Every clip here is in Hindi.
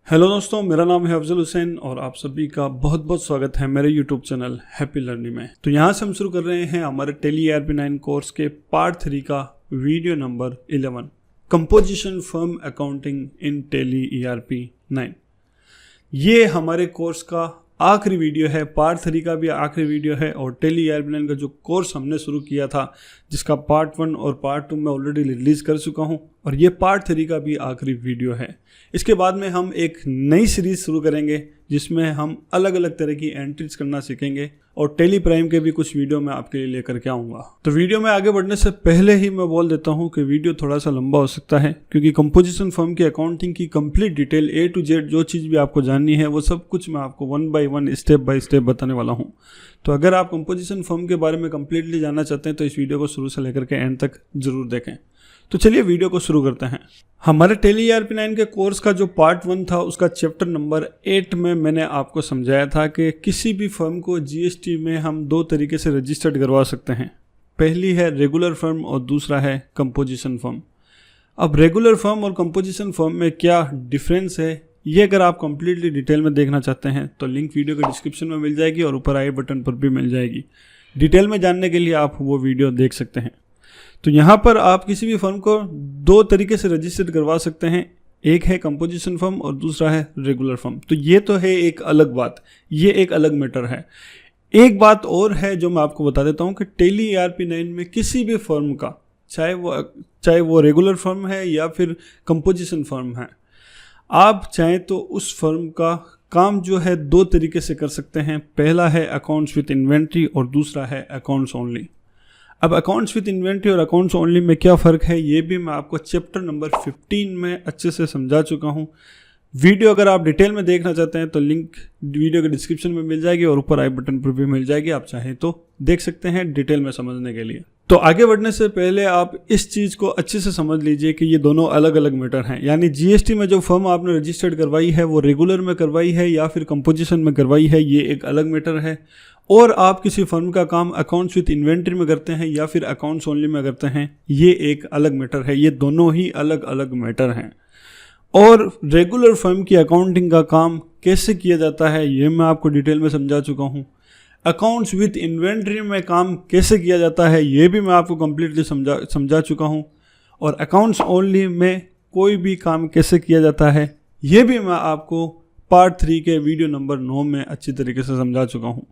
हेलो दोस्तों, मेरा नाम है अफजल हुसैन और आप सभी का बहुत बहुत स्वागत है मेरे यूट्यूब चैनल हैप्पी लर्निंग में। तो यहाँ से हम शुरू कर रहे हैं हमारे टैली ERP9 कोर्स के पार्ट 3 का video number 11, composition firm accounting in Tally ERP9। ये हमारे कोर्स का आखिरी वीडियो है, पार्ट 3 का भी आखिरी वीडियो है। और टैली ERP9 का जो कोर्स हमने शुरू किया था, जिसका पार्ट 1 और पार्ट 2 मैं ऑलरेडी रिलीज कर चुका हूँ, और ये पार्ट 3 का भी आखिरी वीडियो है। इसके बाद में हम एक नई सीरीज शुरू करेंगे जिसमें हम अलग अलग तरह की एंट्रीज करना सीखेंगे, और टैली प्राइम के भी कुछ वीडियो मैं आपके लिए लेकर के आऊँगा। तो वीडियो में आगे बढ़ने से पहले ही मैं बोल देता हूँ कि वीडियो थोड़ा सा लंबा हो सकता है, क्योंकि कंपोजिशन फर्म की अकाउंटिंग की complete detail A to Z जो चीज़ भी आपको जाननी है वो सब कुछ मैं आपको 1 by 1 स्टेप बाय स्टेप बताने वाला हूँ। तो अगर आप कंपोजिशन फर्म के बारे में कंप्लीटली जानना चाहते हैं तो इस वीडियो को शुरू से लेकर के एंड तक जरूर देखें। तो चलिए वीडियो को शुरू करते हैं। हमारे टैली ERP9 के कोर्स का जो पार्ट 1 था, उसका चैप्टर नंबर 8 में मैंने आपको समझाया था कि किसी भी फर्म को GST में हम 2 तरीके से रजिस्टर्ड करवा सकते हैं। पहली है रेगुलर फर्म और दूसरा है कंपोजिशन फर्म। अब रेगुलर फर्म और कंपोजिशन फर्म में क्या डिफरेंस है, ये अगर आप कंप्लीटली डिटेल में देखना चाहते हैं तो लिंक वीडियो के डिस्क्रिप्शन में मिल जाएगी और ऊपर आई बटन पर भी मिल जाएगी। डिटेल में जानने के लिए आप वो वीडियो देख सकते हैं। तो यहाँ पर आप किसी भी फर्म को 2 तरीके से रजिस्टर्ड करवा सकते हैं, एक है कंपोजिशन फर्म और दूसरा है रेगुलर फर्म। तो ये तो है एक अलग बात, ये एक अलग मैटर है। एक बात और है जो मैं आपको बता देता हूँ कि टैली ERP9 में किसी भी फर्म का, चाहे वो रेगुलर फर्म है या फिर कंपोजिशन फर्म है, आप चाहें तो उस फर्म का काम जो है 2 तरीके से कर सकते हैं। पहला है अकाउंट्स विथ इन्वेंट्री और दूसरा है अकाउंट्स ओनली। अब अकाउंट्स विथ इन्वेंट्री और अकाउंट्स ओनली में क्या फ़र्क है, ये भी मैं आपको चैप्टर नंबर 15 में अच्छे से समझा चुका हूँ। वीडियो अगर आप डिटेल में देखना चाहते हैं तो लिंक वीडियो के डिस्क्रिप्शन में मिल जाएगी और ऊपर आई बटन पर भी मिल जाएगी, आप चाहें तो देख सकते हैं डिटेल में समझने के लिए। तो आगे बढ़ने से पहले आप इस चीज़ को अच्छे से समझ लीजिए कि ये दोनों अलग अलग मैटर हैं। यानी GST में जो फर्म आपने रजिस्टर्ड करवाई है वो रेगुलर में करवाई है या फिर कंपोजिशन में करवाई है, ये एक अलग मैटर है। और आप किसी फर्म का काम अकाउंट्स विथ इन्वेंट्री में करते हैं या फिर अकाउंट्स ओनली में करते हैं, ये एक अलग मैटर है। ये दोनों ही अलग अलग मैटर हैं। और रेगुलर फर्म की अकाउंटिंग का काम कैसे किया जाता है ये मैं आपको डिटेल में समझा चुका हूँ। अकाउंट्स विथ इन्वेंट्री में काम कैसे किया जाता है ये भी मैं आपको कम्प्लीटली समझा चुका हूँ। और अकाउंट्स ओनली में कोई भी काम कैसे किया जाता है ये भी मैं आपको पार्ट 3 के वीडियो नंबर 9 में अच्छी तरीके से समझा चुका हूँ।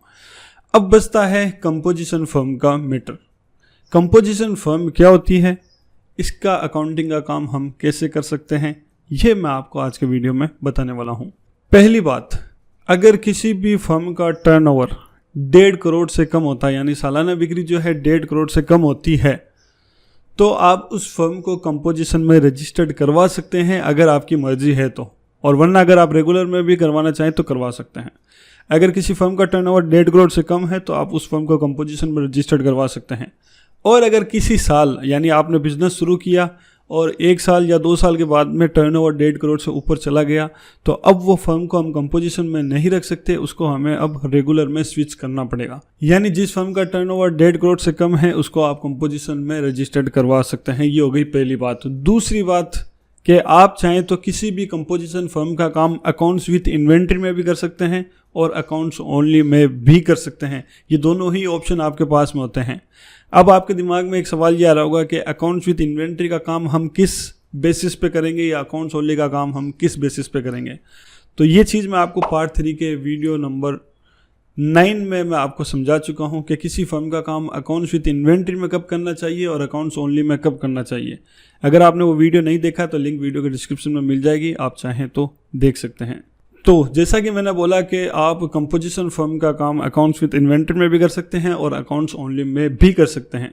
अब बचता है कंपोजिशन फर्म का मैटर। कंपोजिशन फर्म क्या होती है, इसका अकाउंटिंग का काम हम कैसे कर सकते हैं, ये मैं आपको आज के वीडियो में बताने वाला हूँ। पहली बात, अगर किसी भी फर्म का टर्नओवर 1.5 करोड़ से कम होता है, यानी सालाना बिक्री जो है 1.5 करोड़ से कम होती है, तो आप उस फर्म को कंपोजिशन में रजिस्टर्ड करवा सकते हैं अगर आपकी मर्जी है तो, और वरना अगर आप रेगुलर में भी करवाना चाहें तो करवा सकते हैं। अगर किसी फर्म का टर्नओवर 1.5 करोड़ से कम है तो आप उस फर्म को कंपोजिशन में रजिस्टर्ड करवा सकते हैं। और अगर किसी साल, यानी आपने बिजनेस शुरू किया और 1 साल या 2 साल के बाद में टर्नओवर 1.5 करोड़ से ऊपर चला गया, तो अब वो फर्म को हम कंपोजिशन में नहीं रख सकते, उसको हमें अब रेगुलर में स्विच करना पड़ेगा। यानी जिस फर्म का टर्नओवर 1.5 करोड़ से कम है उसको आप कंपोजिशन में रजिस्टर्ड करवा सकते हैं। ये हो गई पहली बात। दूसरी बात कि आप चाहें तो किसी भी कंपोजिशन फर्म का काम अकाउंट्स विथ इन्वेंट्री में भी कर सकते हैं और अकाउंट्स ओनली में भी कर सकते हैं। ये दोनों ही ऑप्शन आपके पास में होते हैं। अब आपके दिमाग में एक सवाल ये आ रहा होगा कि अकाउंट्स विथ इन्वेंट्री का काम हम किस बेसिस पे करेंगे या अकाउंट्स ओनली का काम हम किस बेसिस पे करेंगे। तो ये चीज़ मैं आपको पार्ट 3 के वीडियो नंबर 9 में मैं आपको समझा चुका हूँ कि किसी फर्म का काम अकाउंट्स विथ इन्वेंट्री में कब करना चाहिए और अकाउंट्स ओनली में कब करना चाहिए। अगर आपने वो वीडियो नहीं देखा तो लिंक वीडियो के डिस्क्रिप्शन में मिल जाएगी, आप चाहें तो देख सकते हैं। तो जैसा कि मैंने बोला कि आप कंपोजिशन फर्म का काम अकाउंट्स विथ इन्वेंट्री में भी कर सकते हैं और अकाउंट्स ओनली में भी कर सकते हैं।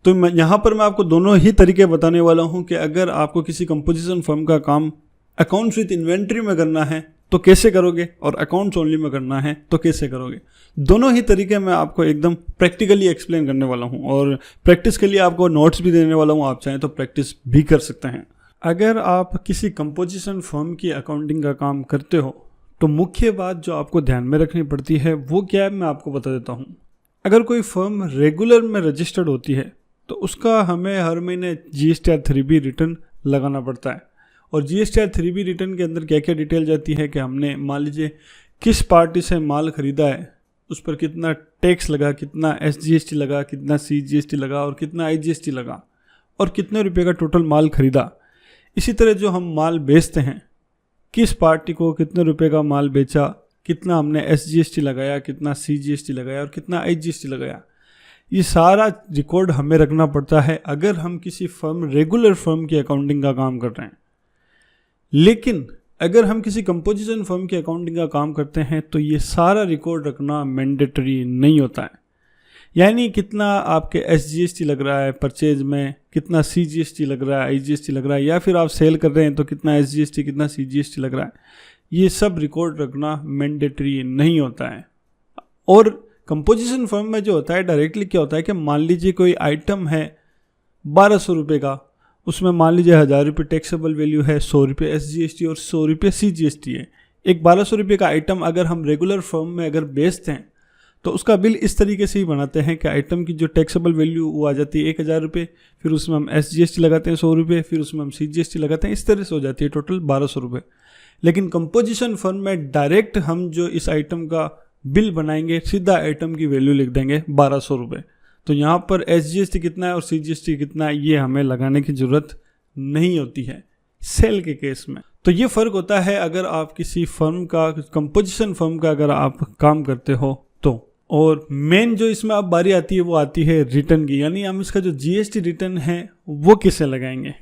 तो यहाँ पर मैं आपको दोनों ही तरीके बताने वाला हूँ कि अगर आपको किसी कंपोजिशन फर्म का काम अकाउंट्स विथ इन्वेंट्री में करना है तो कैसे करोगे, और अकाउंट्स ओनली में करना है तो कैसे करोगे। दोनों ही तरीके मैं आपको एकदम प्रैक्टिकली एक्सप्लेन करने वाला हूँ और प्रैक्टिस के लिए आपको नोट्स भी देने वाला हूँ, आप चाहें तो प्रैक्टिस भी कर सकते हैं। अगर आप किसी कंपोजिशन फर्म की अकाउंटिंग का काम करते हो तो मुख्य बात जो आपको ध्यान में रखनी पड़ती है वो क्या है, मैं आपको बता देता हूँ। अगर कोई फर्म रेगुलर में रजिस्टर्ड होती है तो उसका हमें हर महीने GSTR 3B रिटर्न लगाना पड़ता है। और GSTR 3B रिटर्न के अंदर क्या क्या डिटेल जाती है कि हमने मान लीजिए किस पार्टी से माल ख़रीदा है, उस पर कितना टैक्स लगा, कितना SGST लगा, कितना CGST लगा और कितना IGST लगा, और कितने रुपए का टोटल माल ख़रीदा। इसी तरह जो हम माल बेचते हैं, किस पार्टी को कितने रुपए का माल बेचा, कितना हमने SGST लगाया, कितना CGST लगाया और कितना IGST लगाया, ये सारा रिकॉर्ड हमें रखना पड़ता है अगर हम किसी फर्म, रेगुलर फर्म की अकाउंटिंग का काम कर रहे हैं। लेकिन अगर हम किसी कंपोजिशन फर्म की अकाउंटिंग का काम करते हैं तो ये सारा रिकॉर्ड रखना मैंडेटरी नहीं होता है। यानी कितना आपके SGST लग रहा है परचेज में, कितना CGST लग रहा है, IGST लग रहा है, या फिर आप सेल कर रहे हैं तो कितना SGST कितना CGST लग रहा है, ये सब रिकॉर्ड रखना मैंडेटरी नहीं होता है। और कंपोजिशन फर्म में जो होता है डायरेक्टली क्या होता है कि मान लीजिए कोई आइटम है 1200 रुपये का, उसमें मान लीजिए 1000 रुपये टैक्सेबल वैल्यू है, 100 रुपये SGST और 100 रुपये CGST है। एक 1200 रुपये का आइटम अगर हम रेगुलर फर्म में अगर बेचते हैं तो उसका बिल इस तरीके से ही बनाते हैं कि आइटम की जो टैक्सेबल वैल्यू वो आ जाती है 1000 रुपये, फिर उसमें हम SGST लगाते हैं 100 रुपये, फिर उसमें हम CGST लगाते हैं, इस तरह से हो जाती है टोटल 1200 रुपये। लेकिन कंपोजिशन फर्म में डायरेक्ट हम जो इस आइटम का बिल बनाएंगे, सीधा आइटम की वैल्यू लिख देंगे 1200 रुपये। तो यहाँ पर SGST कितना है और CGST कितना है ये हमें लगाने की ज़रूरत नहीं होती है सेल के केस में। तो ये फ़र्क होता है अगर आप किसी फर्म का, कंपोजिशन फर्म का अगर आप काम करते हो तो। और मेन जो इसमें अब बारी आती है वो आती है रिटर्न की, यानी हम इसका जो GST रिटर्न है वो किसे लगाएंगे।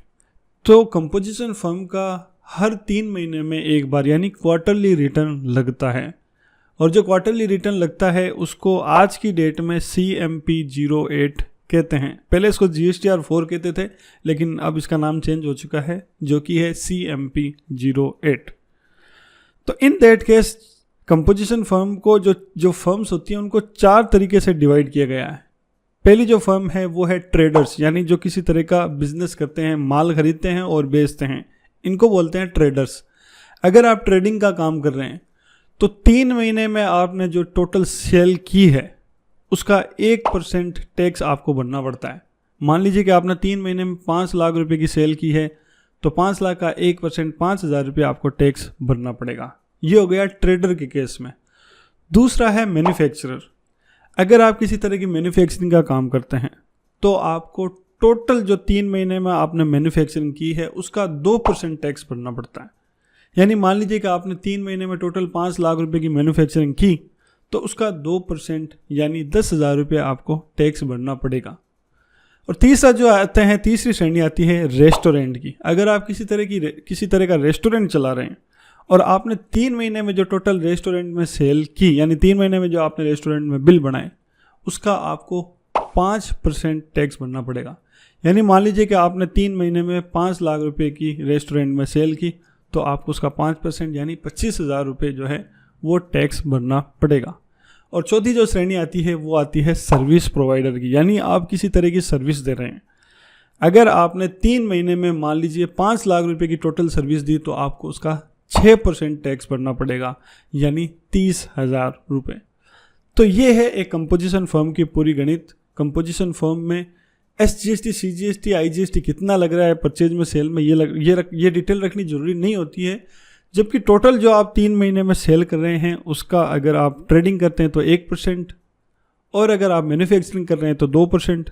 तो कंपोजिशन फर्म का हर 3 महीने में एक बार यानी क्वार्टरली रिटर्न लगता है, और जो क्वार्टरली रिटर्न लगता है उसको आज की डेट में CMP 08 कहते हैं। पहले इसको GSTR 4 कहते थे, लेकिन अब इसका नाम चेंज हो चुका है जो कि है CMP 08। तो in that case composition firm को जो फर्म्स होती हैं उनको 4 तरीके से डिवाइड किया गया है। पहली जो फर्म है वो है ट्रेडर्स, यानी जो किसी तरह का बिजनेस करते हैं, माल खरीदते हैं और बेचते हैं, इनको बोलते हैं ट्रेडर्स। अगर आप ट्रेडिंग का काम कर रहे हैं तो 3 महीने में आपने जो टोटल सेल की है उसका 1% टैक्स आपको भरना पड़ता है। मान लीजिए कि आपने 3 महीने में 5 लाख रुपए की सेल की है तो 5 लाख का 1% 5000 रुपये आपको टैक्स भरना पड़ेगा। ये हो गया ट्रेडर के केस में। दूसरा है मैन्युफैक्चरर। अगर आप किसी तरह की मैन्युफैक्चरिंग का काम करते हैं तो आपको टोटल जो 3 महीने में आपने मैन्युफैक्चरिंग की है उसका 2% टैक्स भरना पड़ता है। यानी मान लीजिए कि आपने 3 महीने में टोटल 5 लाख रुपए की मैन्युफैक्चरिंग की तो उसका 2% यानी 10,000 रुपये आपको टैक्स भरना पड़ेगा। और तीसरा जो आते हैं, तीसरी श्रेणी आती है रेस्टोरेंट की। अगर आप किसी तरह का रेस्टोरेंट चला रहे हैं और आपने 3 महीने में जो टोटल रेस्टोरेंट में सेल की, यानी 3 महीने में जो आपने रेस्टोरेंट में बिल बनाए, उसका आपको 5% टैक्स भरना पड़ेगा। यानी मान लीजिए कि आपने 3 महीने में 5 लाख रुपए की रेस्टोरेंट में सेल की तो आपको उसका 5% यानी 25,000 रुपये जो है वो टैक्स भरना पड़ेगा। और चौथी जो श्रेणी आती है वो आती है सर्विस प्रोवाइडर की, यानी आप किसी तरह की सर्विस दे रहे हैं। अगर आपने 3 महीने में मान लीजिए 5 लाख रुपए की टोटल सर्विस दी तो आपको उसका 6% टैक्स भरना पड़ेगा, यानी 30,000 रुपये। तो ये है एक कंपोजिशन फर्म की पूरी गणित। कंपोजिशन फर्म में SGST, CGST, IGST कितना लग रहा है परचेज में, सेल में, ये डिटेल रखनी ज़रूरी नहीं होती है। जबकि टोटल जो आप 3 महीने में सेल कर रहे हैं उसका अगर आप ट्रेडिंग करते हैं तो 1%, और अगर आप मैन्युफैक्चरिंग कर रहे हैं तो 2%,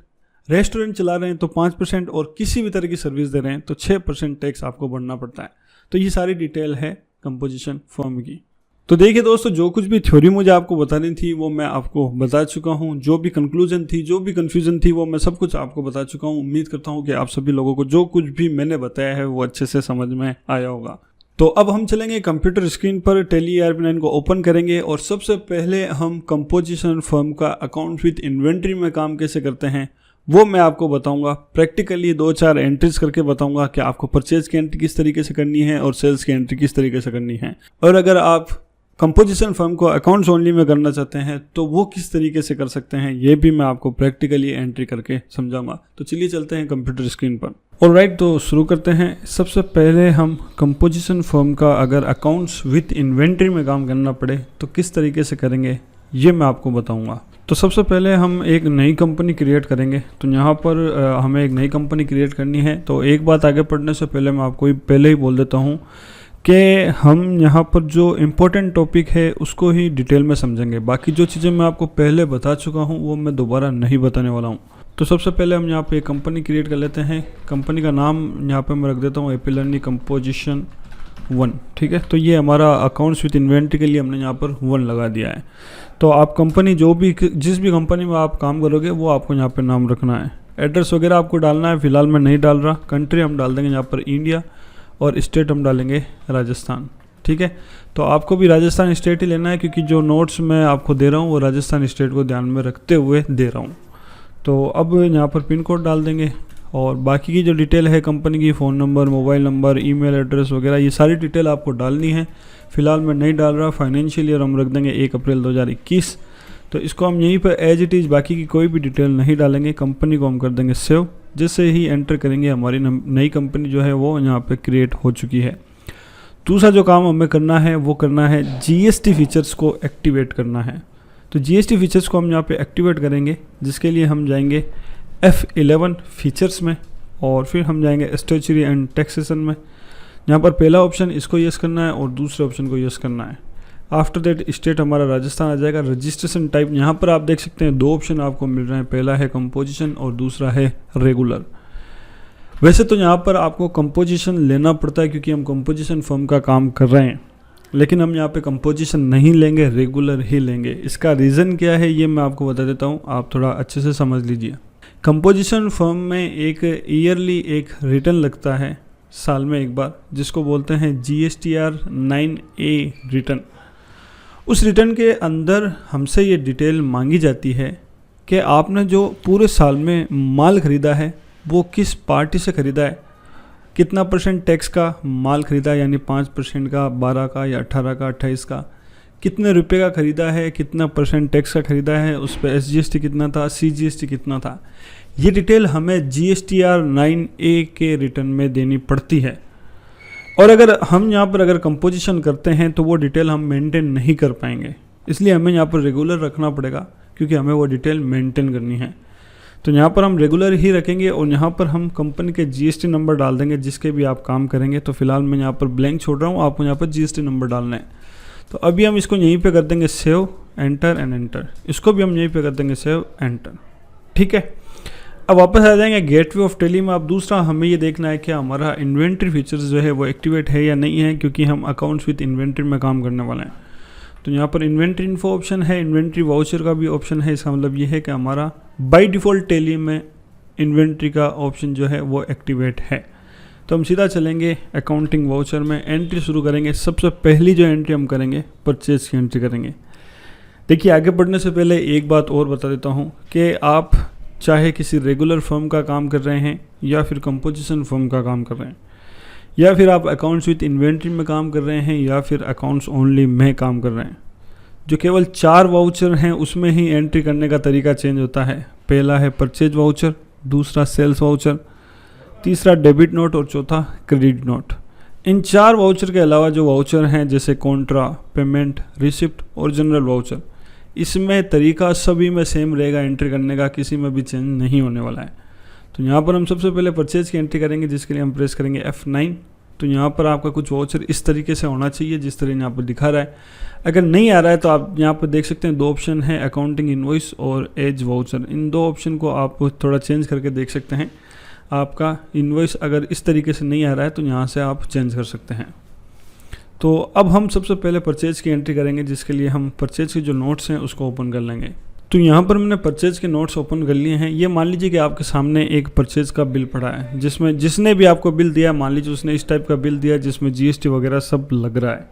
रेस्टोरेंट चला रहे हैं तो 5%, और किसी भी तरह की सर्विस दे रहे हैं तो 6% टैक्स आपको भरना पड़ता है। तो ये सारी डिटेल है कंपोजिशन फर्म की। तो देखिए दोस्तों, जो कुछ भी थ्योरी मुझे आपको बतानी थी वो मैं आपको बता चुका हूँ। जो भी कंक्लूजन थी, जो भी कन्फ्यूजन थी, वो मैं सब कुछ आपको बता चुका हूँ। उम्मीद करता हूँ कि आप सभी लोगों को जो कुछ भी मैंने बताया है वो अच्छे से समझ में आया होगा। तो अब हम चलेंगे कंप्यूटर स्क्रीन पर, टैली ERP9 को ओपन करेंगे और सबसे पहले हम कंपोजिशन फर्म का अकाउंट विद इन्वेंट्री में काम कैसे करते हैं वो मैं आपको बताऊंगा। प्रैक्टिकली 2-4 एंट्रीज करके बताऊंगा कि आपको परचेज की एंट्री किस तरीके से करनी है और सेल्स की एंट्री किस तरीके से करनी है। और अगर आप कंपोजिशन फर्म को अकाउंट्स ओनली में करना चाहते हैं तो वो किस तरीके से कर सकते हैं ये भी मैं आपको प्रैक्टिकली एंट्री करके समझाऊंगा। तो चलिए चलते हैं कंप्यूटर स्क्रीन पर। ऑलराइट, तो शुरू करते हैं। सबसे पहले हम कंपोजिशन फर्म का अगर अकाउंट्स विथ इन्वेंट्री में काम करना पड़े तो किस तरीके से करेंगे ये मैं आपको बताऊंगा। तो सबसे पहले हम एक नई कंपनी क्रिएट करेंगे। तो यहाँ पर हमें एक नई कंपनी क्रिएट करनी है। तो एक बात आगे बढ़ने से पहले मैं आपको पहले ही बोल देता हूँ कि हम यहाँ पर जो इम्पोर्टेंट टॉपिक है उसको ही डिटेल में समझेंगे। बाकी जो चीज़ें मैं आपको पहले बता चुका हूँ वो मैं दोबारा नहीं बताने वाला हूँ। तो सबसे पहले हम यहाँ पे एक कंपनी क्रिएट कर लेते हैं। कंपनी का नाम यहाँ पे मैं रख देता हूँ हैप्पी लर्निंग कंपोजिशन 1, ठीक है। तो ये हमारा अकाउंट्स विद इन्वेंट्री के लिए हमने यहाँ पर 1 लगा दिया है। तो आप कंपनी जिस भी कंपनी में आप काम करोगे वो आपको यहाँ पे नाम रखना है। एड्रेस वगैरह आपको डालना है, फिलहाल मैं नहीं डाल रहा। कंट्री हम डाल देंगे यहाँ पर इंडिया और स्टेट हम डालेंगे राजस्थान, ठीक है। तो आपको भी राजस्थान स्टेट ही लेना है क्योंकि जो नोट्स मैं आपको दे रहा हूँ वो राजस्थान स्टेट को ध्यान में रखते हुए दे रहा हूँ। तो अब यहाँ पर पिन कोड डाल देंगे और बाकी की जो डिटेल है कंपनी की, phone number, mobile number, email address वगैरह, ये सारी डिटेल आपको डालनी है। फिलहाल मैं नहीं डाल रहा। फाइनेंशियल ईयर हम रख देंगे 1 अप्रैल 2021। तो इसको हम यहीं पर एज इट इज़, बाकी की कोई भी डिटेल नहीं डालेंगे। कंपनी को हम कर देंगे सेव। जैसे ही एंटर करेंगे हमारी नई कंपनी जो है वो यहाँ पे क्रिएट हो चुकी है। दूसरा जो काम हमें करना है वो करना है जीएसटी फीचर्स को एक्टिवेट करना है। तो जीएसटी फीचर्स को हम यहाँ पे एक्टिवेट करेंगे, जिसके लिए हम जाएंगे F11 फीचर्स में और फिर हम जाएंगे स्टैट्यूटरी एंड टैक्सेशन में। यहाँ पर पहला ऑप्शन इसको यस करना है और दूसरे ऑप्शन को यस करना है। आफ्टर दैट स्टेट हमारा राजस्थान आ जाएगा। रजिस्ट्रेशन टाइप यहाँ पर आप देख सकते हैं 2 ऑप्शन आपको मिल रहे हैं, पहला है कंपोजिशन और दूसरा है रेगुलर। वैसे तो यहाँ पर आपको कंपोजिशन लेना पड़ता है क्योंकि हम कंपोजिशन फर्म का काम कर रहे हैं, लेकिन हम यहाँ पे कंपोजिशन नहीं लेंगे, रेगुलर ही लेंगे। इसका रीज़न क्या है ये मैं आपको बता देता हूँ, आप थोड़ा अच्छे से समझ लीजिए। कंपोजिशन फर्म में एक ईयरली एक रिटर्न लगता है, साल में एक बार, जिसको बोलते हैं GSTR 9A रिटर्न। उस रिटर्न के अंदर हमसे ये डिटेल मांगी जाती है कि आपने जो पूरे साल में माल ख़रीदा है वो किस पार्टी से ख़रीदा है, कितना % टैक्स का माल ख़रीदा है, यानी 5% का, 12 का या 18 का, 28 का, कितने रुपए का ख़रीदा है, कितना % टैक्स का ख़रीदा है, उस पर SGST कितना था, CGST कितना था। ये डिटेल हमें GSTR 9A के रिटर्न में देनी पड़ती है। और अगर हम यहाँ पर कंपोजिशन करते हैं तो वो डिटेल हम मेंटेन नहीं कर पाएंगे, इसलिए हमें यहाँ पर रेगुलर रखना पड़ेगा क्योंकि हमें वो डिटेल मेंटेन करनी है। तो यहाँ पर हम रेगुलर ही रखेंगे और यहाँ पर हम कंपनी के GST नंबर डाल देंगे जिसके भी आप काम करेंगे। तो फिलहाल मैं यहाँ पर ब्लैंक छोड़ रहा हूँ, आपको यहाँ पर GST नंबर डालना है। तो अभी हम इसको यहीं पे कर देंगे सेव, एंटर एंड एंटर। इसको भी हम यहीं पे कर देंगे सेव, एंटर, ठीक है। अब वापस आ जाएंगे गेटवे ऑफ टैली में। अब दूसरा हमें ये देखना है कि हमारा इन्वेंट्री फीचर्स जो है वो एक्टिवेट है या नहीं है, क्योंकि हम अकाउंट्स विद इन्वेंट्री में काम करने वाले हैं। तो यहाँ पर इन्वेंट्री इन्फो ऑप्शन है, इन्वेंट्री वाउचर का भी ऑप्शन है। इसका मतलब ये है कि हमारा बाय डिफ़ॉल्ट टैली में इन्वेंट्री का ऑप्शन जो है वो एक्टिवेट है। तो हम सीधा चलेंगे अकाउंटिंग वाउचर में, एंट्री शुरू करेंगे। सबसे पहली जो एंट्री हम करेंगे परचेज की एंट्री करेंगे। देखिए आगे बढ़ने से पहले एक बात और बता देता हूँ कि आप चाहे किसी रेगुलर फर्म का काम कर रहे हैं या फिर कंपोजिशन फर्म का काम कर रहे हैं, या फिर आप अकाउंट्स विद इन्वेंट्री में काम कर रहे हैं, या फिर अकाउंट्स ओनली में काम कर रहे हैं, जो केवल 4 वाउचर हैं उसमें ही एंट्री करने का तरीका चेंज होता है। पहला है परचेज वाउचर, दूसरा सेल्स वाउचर, तीसरा डेबिट नोट और चौथा क्रेडिट नोट। इन 4 वाउचर के अलावा जो वाउचर हैं जैसे कॉन्ट्रा, पेमेंट, रिसिप्ट और जनरल वाउचर, इसमें तरीका सभी में सेम रहेगा एंट्री करने का, किसी में भी चेंज नहीं होने वाला है। तो यहाँ पर हम सबसे पहले परचेज की एंट्री करेंगे, जिसके लिए हम प्रेस करेंगे F9। तो यहाँ पर आपका कुछ वाउचर इस तरीके से होना चाहिए जिस तरह यहाँ पर दिखा रहा है। अगर नहीं आ रहा है तो आप यहाँ पर देख सकते हैं 2 ऑप्शन है, अकाउंटिंग इनवॉइस और एज वाउचर। इन 2 ऑप्शन को आप थोड़ा चेंज करके देख सकते हैं। आपका इनवॉइस अगर इस तरीके से नहीं आ रहा है तो यहाँ से आप चेंज कर सकते हैं। तो अब हम सबसे पहले परचेज की एंट्री करेंगे, जिसके लिए हम परचेज के जो नोट्स हैं उसको ओपन कर लेंगे। तो यहाँ पर मैंने परचेज के नोट्स ओपन कर लिए हैं। ये मान लीजिए कि आपके सामने एक परचेज का बिल पड़ा है, जिसमें जिसने भी आपको बिल दिया, मान लीजिए उसने इस टाइप का बिल दिया जिसमें GST वगैरह सब लग रहा है।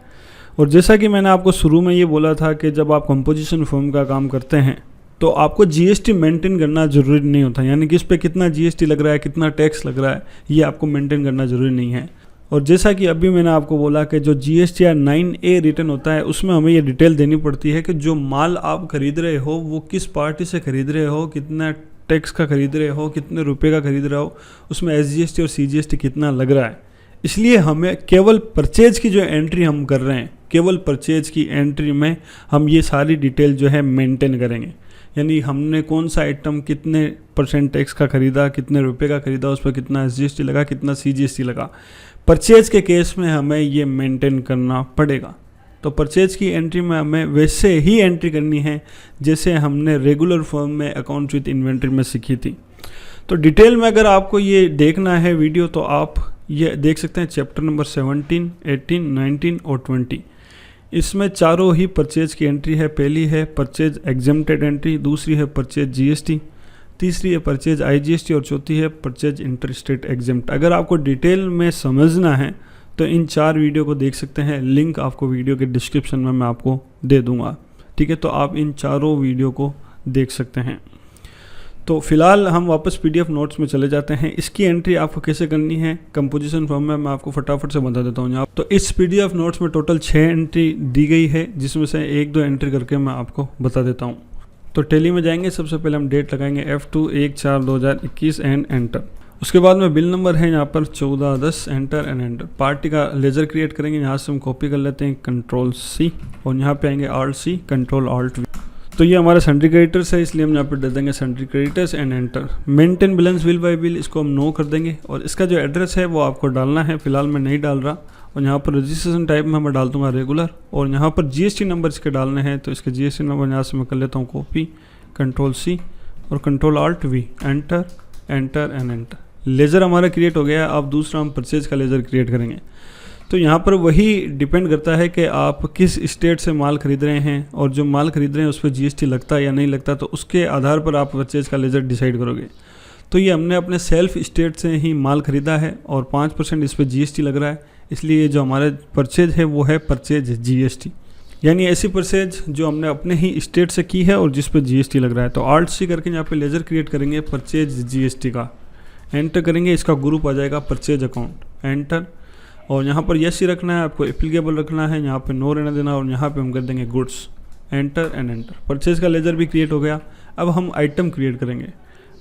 और जैसा कि मैंने आपको शुरू में ये बोला था कि जब आप कंपोजिशन फर्म का काम करते हैं तो आपको GST मेंटेन करना ज़रूरी नहीं होता, यानी कि इस पर कितना GST लग रहा है, कितना टैक्स लग रहा है, ये आपको मेंटेन करना ज़रूरी नहीं है। और जैसा कि अभी मैंने आपको बोला कि जो GSTR 9A रिटर्न होता है उसमें हमें ये डिटेल देनी पड़ती है कि जो माल आप खरीद रहे हो वो किस पार्टी से खरीद रहे हो, कितना टैक्स का खरीद रहे हो, कितने रुपए का खरीद रहे हो, उसमें SGST और CGST कितना लग रहा है। इसलिए हमें केवल परचेज की जो एंट्री हम कर रहे हैं, केवल परचेज की एंट्री में हम ये सारी डिटेल जो है मेंटेन करेंगे। यानी हमने कौन सा आइटम कितने % टैक्स का खरीदा, कितने रुपए का खरीदा, उस पर कितना SGST लगा, कितना CGST लगा। परचेज के केस में हमें ये मेंटेन करना पड़ेगा। तो परचेज की एंट्री में हमें वैसे ही एंट्री करनी है जैसे हमने रेगुलर फॉर्म में अकाउंट विद इन्वेंट्री में सीखी थी। तो डिटेल में अगर आपको ये देखना है वीडियो तो आप ये देख सकते हैं चैप्टर नंबर 17, 18, 19 और 20। इसमें चारों ही परचेज की एंट्री है। पहली है परचेज एग्जेम्प्टेड एंट्री, दूसरी है परचेज GST, तीसरी है परचेज IGST और चौथी है परचेज इंटरस्टेट एग्जेम्प्ट। अगर आपको डिटेल में समझना है तो इन 4 वीडियो को देख सकते हैं। लिंक आपको वीडियो के डिस्क्रिप्शन में मैं आपको दे दूंगा, ठीक है। तो आप इन चारों वीडियो को देख सकते हैं। तो फिलहाल हम वापस PDF नोट्स में चले जाते हैं। इसकी एंट्री आपको कैसे करनी है कंपोजिशन फॉर्म में मैं आपको फटाफट से बता देता हूँ यहाँ। तो इस PDF नोट्स में टोटल 6 एंट्री दी गई है, जिसमें से 1-2 एंट्री करके मैं आपको बता देता हूँ। तो टैली में जाएंगे, सबसे पहले हम डेट लगाएंगे F2/1/4/2021 एंड एंटर। उसके बाद में बिल नंबर है यहाँ पर 1410, एंटर एंड एंटर। पार्टी का लेजर क्रिएट करेंगे, यहाँ से हम कॉपी कर लेते हैं Ctrl+C और यहाँ पे आएंगे Alt+C, Ctrl+Alt+V। तो ये हमारा सन्ड्री क्रेडिटर्स है, इसलिए हम यहाँ पर दे देंगे sundry creditors and enter. Maintain balance bill bye bill, इसको हम नो कर देंगे और इसका जो एड्रेस है वो आपको डालना है। फिलहाल मैं नहीं डाल रहा। और यहाँ पर रजिस्ट्रेशन टाइप में मैं डाल दूंगा रेगुलर और यहाँ पर GST नंबर इसके डालने हैं। तो इसके GST नंबर यहाँ से मैं कर लेता हूँ कॉपी, Ctrl+C और Ctrl+Alt+V, enter enter and enter. Laser हमारा क्रिएट हो गया। अब दूसरा हम परचेज का लेज़र क्रिएट करेंगे। तो यहाँ पर वही डिपेंड करता है कि आप किस स्टेट से माल खरीद रहे हैं और जो माल खरीद रहे हैं उस पर GST लगता है या नहीं लगता, तो उसके आधार पर आप परचेज का लेज़र डिसाइड करोगे। तो ये हमने अपने सेल्फ स्टेट से ही माल खरीदा है और 5% इस पर GST लग रहा है, इसलिए जो हमारा परचेज है वो है परचेज GST, यानी ऐसी परचेज जो हमने अपने ही स्टेट से की है और जिस पर GST लग रहा है। तो Alt+C करके यहाँ पे लेज़र क्रिएट करेंगे परचेज GST का, एंटर करेंगे। इसका ग्रुप आ जाएगा परचेज अकाउंट, एंटर। और यहाँ पर यस ही रखना है, आपको एप्लीकेबल रखना है, यहाँ पे नो रहना देना और यहाँ पे हम कर देंगे goods, enter and enter. Purchase का लेजर भी क्रिएट हो गया। अब हम आइटम क्रिएट करेंगे।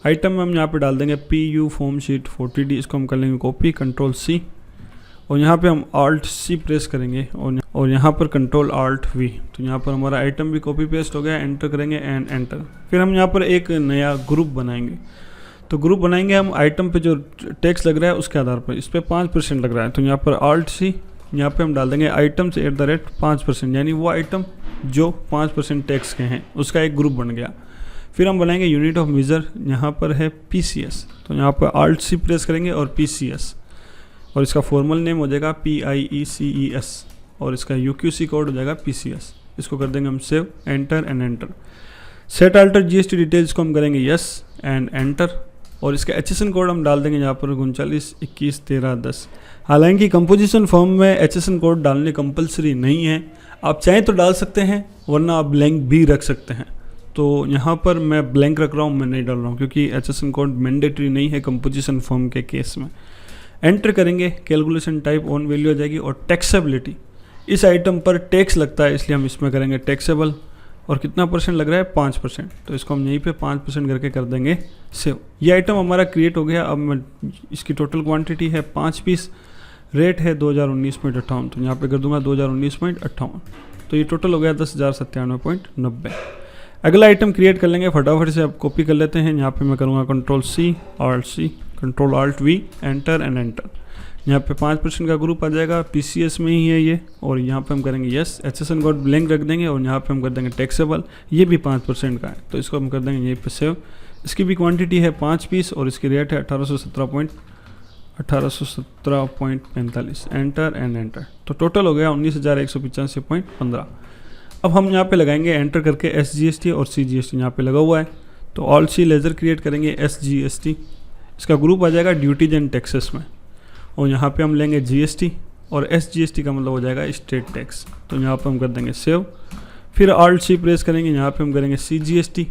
आइटम में हम यहाँ पे डाल देंगे PU फॉर्म शीट 40D, इसको हम कर लेंगे कॉपी, Ctrl+C और यहाँ पे हम Alt+C प्रेस करेंगे और यहाँ पर Ctrl+Alt+V। तो यहाँ पर हमारा आइटम भी कॉपी पेस्ट हो गया, एंटर करेंगे एंड एंटर। फिर हम यहाँ पर एक नया ग्रुप बनाएंगे। तो ग्रुप बनाएंगे हम आइटम पे जो टैक्स लग रहा है उसके आधार पर। इस पर 5% लग रहा है, तो यहाँ पर Alt+C, यहाँ पे हम डाल देंगे आइटम से @5%, यानी वो आइटम जो 5% टैक्स के हैं उसका एक ग्रुप बन गया। फिर हम बनाएंगे यूनिट ऑफ मेजर, यहाँ पर है PCS। तो यहाँ पर Alt+C प्रेस करेंगे और PCS और इसका फॉर्मल नेम हो जाएगा PIECES और इसका UQC कोड हो जाएगा PCS। इसको कर देंगे हम save, enter and enter. Set alter GST details को हम करेंगे यस एंड एंटर और इसका HSN कोड हम डाल देंगे यहाँ पर 39211310। हालांकि कंपोजिशन फॉर्म में HSN कोड डालने कंपलसरी नहीं है, आप चाहें तो डाल सकते हैं वरना आप ब्लैंक भी रख सकते हैं। तो यहाँ पर मैं ब्लैंक रख रहा हूँ, मैं नहीं डाल रहा हूँ क्योंकि HSN कोड मैंडेटरी नहीं है कंपोजिशन फॉर्म के केस में। एंटर करेंगे, कैलकुलेशन टाइप ऑन वैल्यू आ जाएगी और टैक्सेबिलिटी, इस आइटम पर टैक्स लगता है इसलिए हम इसमें करेंगे टैक्सेबल और कितना % लग रहा है 5%। तो इसको हम यहीं पे 5% करके कर देंगे सेव। ये आइटम हमारा क्रिएट हो गया। अब मैं इसकी टोटल क्वांटिटी है 5 पीस, रेट है 2019.58, तो यहाँ पे कर दूंगा 2019.58। तो ये टोटल हो गया 10,097.90। अगला आइटम क्रिएट कर लेंगे, फटाफट से आप कॉपी कर लेते हैं। यहाँ पे मैं करूँगा Ctrl+C, Alt+C, Ctrl+Alt+V, enter and enter. यहाँ पे 5% का ग्रुप आ जाएगा, PCS में ही है ये और यहाँ पे हम करेंगे यस, HSN कोड ब्लैंक रख देंगे और यहाँ पे हम कर देंगे टैक्सेबल, ये भी 5% का है तो इसको हम कर देंगे यहीं पे सेव। इसकी भी क्वांटिटी है 5 पीस और इसकी रेट है 1817.45, एंटर एंड एंटर। तो टोटल हो गया 19,185.15। अब हम यहाँ पे लगाएंगे एंटर करके SGST और CGST यहाँ पे लगा हुआ है। तो Alt+C लेज़र क्रिएट करेंगे SGST, इसका ग्रुप आ जाएगा ड्यूटीज एंड टैक्सेस में और यहाँ पे हम लेंगे GST और SGST का मतलब हो जाएगा स्टेट टैक्स। तो यहाँ पे हम कर देंगे सेव। फिर Alt+C प्रेस करेंगे, यहाँ पे हम करेंगे CGST,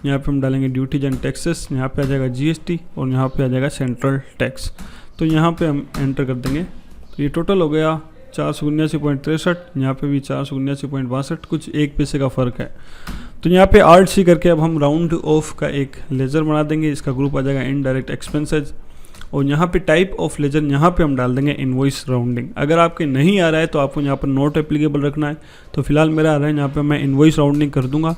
यहाँ पे हम डालेंगे ड्यूटीज एंड टैक्सेस, यहाँ पे आ जाएगा GST और यहाँ पे आ जाएगा सेंट्रल टैक्स। तो यहाँ पे हम एंटर कर देंगे। तो ये टोटल हो गया 479.63, यहाँ पे भी 479.62, कुछ 1 पैसे का फ़र्क है। तो यहाँ पे Alt+C करके अब हम राउंड ऑफ का एक लेज़र बना देंगे, इसका ग्रुप आ जाएगा इनडायरेक्ट एक्सपेंसेज और यहाँ पे टाइप ऑफ लेजर यहाँ पे हम डाल देंगे इनवॉइस राउंडिंग। अगर आपके नहीं आ रहा है तो आपको यहाँ पर नोट एप्लीकेबल रखना है। तो फिलहाल मेरा आ रहा है, यहाँ पे मैं इनवॉइस राउंडिंग कर दूंगा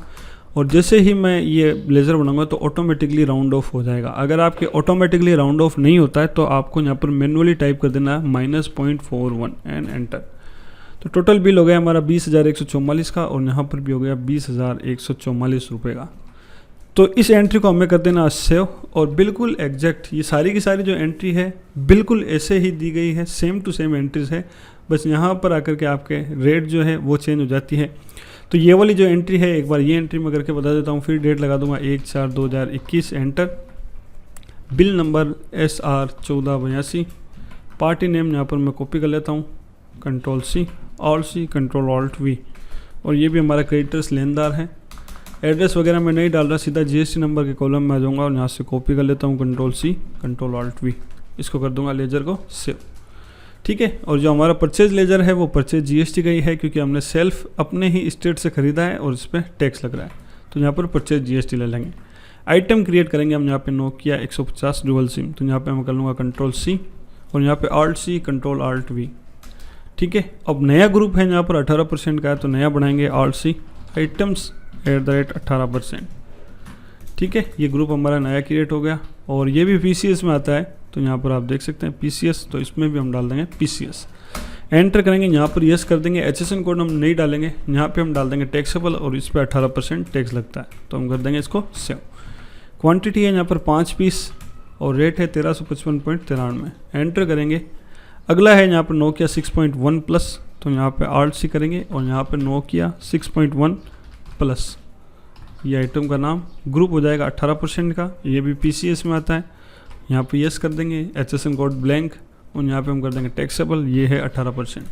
और जैसे ही मैं ये लेज़र बनाऊंगा तो ऑटोमेटिकली राउंड ऑफ हो जाएगा। अगर आपके ऑटोमेटिकली राउंड ऑफ नहीं होता है तो आपको यहाँ पर मैनुअली टाइप कर देना है -0.41 एंड एंटर। तो टोटल बिल हो गया हमारा 20,144 का और यहाँ पर भी हो गया 20,144 रुपये का। तो इस एंट्री को हमें कर देना सेव और बिल्कुल एग्जैक्ट ये सारी की सारी जो एंट्री है बिल्कुल ऐसे ही दी गई है, सेम टू सेम एंट्रीज है, बस यहाँ पर आकर के आपके रेट जो है वो चेंज हो जाती है। तो ये वाली जो एंट्री है एक बार ये एंट्री मैं करके बता देता हूँ, फिर डेट लगा दूंगा 1/4/2021 enter. Bill number SR1482, party name यहाँ पर मैं कॉपी कर लेता हूँ, Ctrl+C, Alt+C, Ctrl+Alt+V और ये भी हमारा क्रेडिटर्स लेनदार है। एड्रेस वगैरह मैं नहीं डाल रहा, सीधा GST नंबर के कॉलम में आ जाऊँगा और यहाँ से कॉपी कर लेता हूँ Ctrl+C, Ctrl+Alt+V, इसको कर दूंगा लेजर को सेव। ठीक है, और जो हमारा परचेज लेजर है वो परचेज GST का ही है क्योंकि हमने सेल्फ अपने ही स्टेट से ख़रीदा है और इस पर टैक्स लग रहा है, तो यहाँ पर परचेज GST ले लेंगे। आइटम क्रिएट करेंगे हम यहाँ पे नोकिया 150 डुअल सिम, तो यहाँ पे मैं कर लूँगा Ctrl+C और यहाँ पे Alt+C, Ctrl+Alt+V। ठीक है, अब नया ग्रुप है यहाँ पर 18% का है तो नया बनाएंगे Alt+C आइटम्स @18%। ठीक है, ये ग्रुप हमारा नया क्रिएट हो गया और ये भी PCS में आता है, तो यहाँ पर आप देख सकते हैं PCS, तो इसमें भी हम डाल देंगे PCS। एंटर करेंगे, यहाँ पर यस कर देंगे। HSN कोड हम नहीं डालेंगे, यहाँ पे हम डाल देंगे टैक्सेबल और इस पर 18% टैक्स लगता है, तो हम कर देंगे इसको सेव। क्वांटिटी है यहाँ पर 5 पीस और रेट है 1355.93। एंटर करेंगे। अगला है यहाँ पर नोकिया 6.1 प्लस, तो यहाँ पे Alt+C करेंगे और यहाँ पे नोकिया 6.1 प्लस, ये आइटम का नाम, ग्रुप हो जाएगा 18% का, ये भी PCS में आता है। यहाँ पे यस कर देंगे, HSN कोड ब्लैंक और यहाँ पे हम कर देंगे टैक्सेबल, ये है 18%,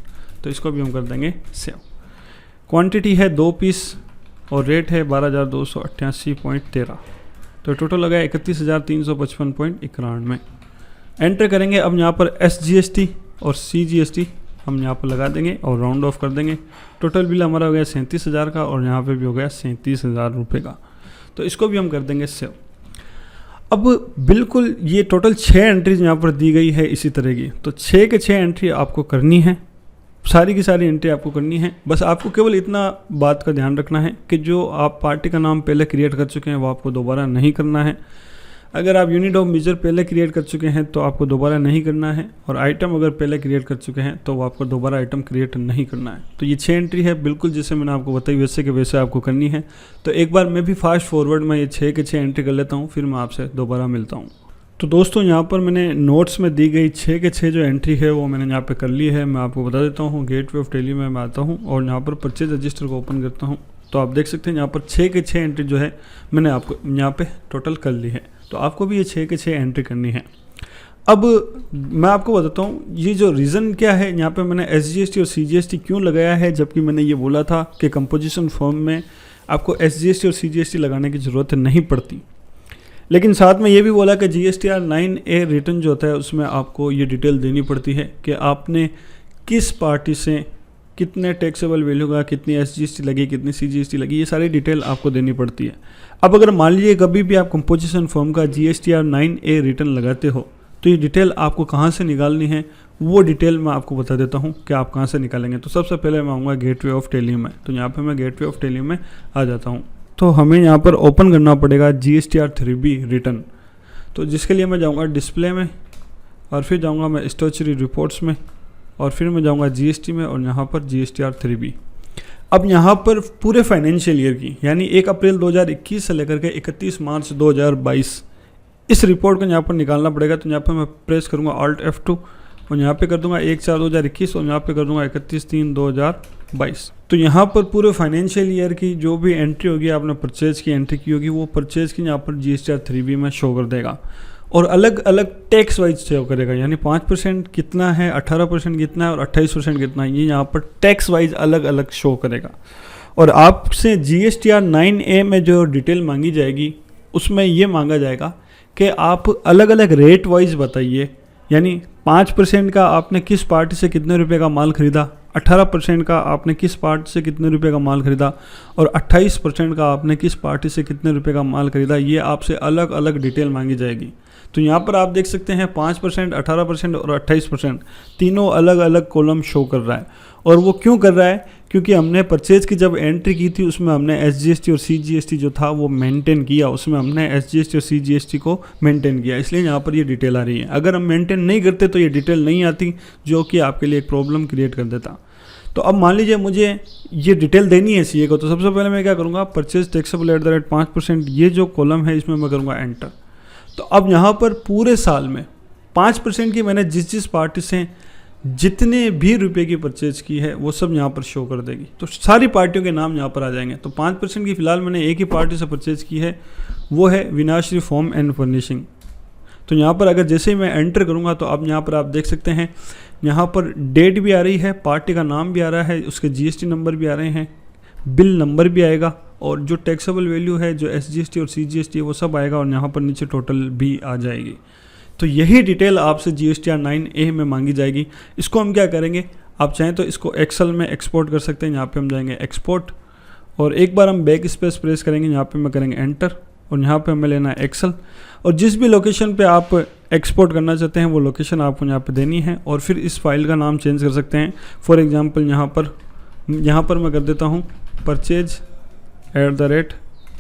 तो इसको भी हम कर देंगे सेव। क्वांटिटी है 2 पीस और रेट है 12,288.13, तो टोटल लगा 31,355.91। एंटर करेंगे। अब यहाँ पर SGST और CGST हम यहाँ पर लगा देंगे और राउंड ऑफ कर देंगे। टोटल बिल हमारा हो गया 37,000 का और यहाँ पे भी हो गया 37,000 रुपये का, तो इसको भी हम कर देंगे सेव। अब बिल्कुल ये टोटल 6 एंट्रीज यहाँ पर दी गई है इसी तरह की, तो 6 के 6 एंट्री आपको करनी है, सारी की सारी एंट्री आपको करनी है। बस आपको केवल इतना बात का ध्यान रखना है कि जो आप पार्टी का नाम पहले क्रिएट कर चुके हैं वो आपको दोबारा नहीं करना है। अगर आप यूनिट ऑफ मेजर पहले क्रिएट कर चुके हैं तो आपको दोबारा नहीं करना है, और आइटम अगर पहले क्रिएट कर चुके हैं तो आपको दोबारा आइटम क्रिएट नहीं करना है। तो ये 6 एंट्री है बिल्कुल जैसे मैंने आपको बताई वैसे के वैसे आपको करनी है। तो एक बार मैं भी फास्ट फॉरवर्ड में ये 6 के 6 एंट्री कर लेता हूँ, फिर मैं आपसे दोबारा मिलता हूँ। तो दोस्तों यहाँ पर मैंने नोट्स में दी गई 6 के 6 जो एंट्री है वो मैंने यहाँ पे कर ली है। मैं आपको बता देता हूँ, गेटवे ऑफ टेली में मैं आता हूँ और यहाँ पर परचेज रजिस्टर को ओपन करता हूँ, तो आप देख सकते हैं यहाँ पर 6 के 6 एंट्री जो है मैंने आपको यहाँ पे टोटल कर ली है। तो आपको भी ये 6 के 6 एंट्री करनी है। अब मैं आपको बताता हूँ ये जो रीज़न क्या है, यहाँ पे मैंने SGST और CGST क्यों लगाया है, जबकि मैंने ये बोला था कि कंपोजिशन फॉर्म में आपको SGST और CGST लगाने की ज़रूरत नहीं पड़ती। लेकिन साथ में ये भी बोला कि GSTR 9A रिटर्न जो होता है उसमें आपको ये डिटेल देनी पड़ती है कि आपने किस पार्टी से कितने टैक्सेबल वैल्यू का, कितनी SGST लगी, कितनी CGST लगी, ये सारी डिटेल आपको देनी पड़ती है। अब अगर मान लीजिए कभी भी आप कंपोजिशन फॉर्म का GSTR 9A रिटर्न लगाते हो तो ये डिटेल आपको कहाँ से निकालनी है वो डिटेल मैं आपको बता देता हूँ कि आप कहाँ से निकालेंगे। तो सबसे पहले मैं आऊँगा गेटवे ऑफ टेली में, तो यहाँ पर मैं गेटवे ऑफ टेली में आ जाता हूँ। तो हमें यहाँ पर ओपन करना पड़ेगा GSTR 3B रिटर्न, तो जिसके लिए मैं जाऊँगा डिस्प्ले में और फिर जाऊँगा मैं स्टैट्यूटरी रिपोर्ट्स में और फिर मैं जाऊँगा GST में और यहाँ पर GSTR 3B। अब यहाँ पर पूरे फाइनेंशियल ईयर की यानी 1 अप्रैल 2021 से लेकर के 31 मार्च 2022 इस रिपोर्ट को यहाँ पर निकालना पड़ेगा। तो यहाँ पर मैं प्रेस करूँगा Alt F2 और यहाँ पे कर दूँगा 1/4/2021 और यहाँ पे कर दूँगा 31/3/2022। तो यहाँ पर पूरे फाइनेंशियल ईयर की जो भी एंट्री होगी, आपने परचेज की एंट्री की होगी, वो परचेज की यहाँ पर GSTR 3B में शो कर देगा और अलग अलग टैक्स वाइज शो करेगा, यानी 5% कितना है, 18% कितना है और 28% कितना है, ये यहाँ पर टैक्स वाइज अलग अलग शो करेगा। और आपसे GSTR 9A में जो डिटेल मांगी जाएगी उसमें ये मांगा जाएगा कि आप अलग अलग रेट वाइज बताइए, यानी 5% का आपने किस पार्टी से कितने रुपए का माल खरीदा, 18% का आपने किस पार्टी से कितने रुपए का माल खरीदा और 28% का आपने किस पार्टी से कितने रुपए का माल खरीदा, ये आपसे अलग अलग डिटेल मांगी जाएगी। तो यहाँ पर आप देख सकते हैं 5%, 18% और 28% तीनों अलग अलग कॉलम शो कर रहा है। और वो क्यों कर रहा है, क्योंकि हमने परचेज की जब एंट्री की थी उसमें हमने SGST और CGST जो था वो मेंटेन किया, उसमें हमने SGST और CGST को मेंटेन किया, इसलिए यहाँ पर ये डिटेल आ रही है। अगर हम मेंटेन नहीं करते तो ये डिटेल नहीं आती, जो कि आपके लिए एक प्रॉब्लम क्रिएट कर देता। तो अब मान लीजिए मुझे ये डिटेल देनी है CA को, तो सबसे पहले मैं क्या करूँगा, purchase taxable at the rate 5%, ये जो कॉलम है इसमें मैं करूँगा एंटर। तो अब यहाँ पर पूरे साल में 5% की मैंने जिस पार्टी से जितने भी रुपए की परचेज की है वो सब यहाँ पर शो कर देगी, तो सारी पार्टियों के नाम यहाँ पर आ जाएंगे। तो 5% की फ़िलहाल मैंने एक ही पार्टी से परचेज की है, वो है विनाश्री फॉर्म एंड फर्निशिंग। तो यहाँ पर अगर जैसे ही मैं एंटर करूँगा तो अब यहाँ पर आप देख सकते हैं, यहाँ पर डेट भी आ रही है, पार्टी का नाम भी आ रहा है, उसके GST नंबर भी आ रहे हैं, बिल नंबर भी आएगा, और जो टैक्सेबल वैल्यू है जो SGST और CGST है वो सब आएगा, और यहाँ पर नीचे टोटल भी आ जाएगी। तो यही डिटेल आपसे GSTR 9A में मांगी जाएगी। इसको हम क्या करेंगे, आप चाहें तो इसको एक्सेल में एक्सपोर्ट कर सकते हैं। यहाँ पे हम जाएंगे एक्सपोर्ट, और एक बार हम बैक स्पेस प्रेस करेंगे, यहाँ पे मैं करेंगे एंटर, और यहाँ पे हमें लेना है एक्सेल, और जिस भी लोकेशन पे आप एक्सपोर्ट करना चाहते हैं वो लोकेशन आपको यहाँ पे देनी है, और फिर इस फाइल का नाम चेंज कर सकते हैं। फॉर एग्जांपल यहाँ पर मैं कर देता हूँ परचेज एट द रेट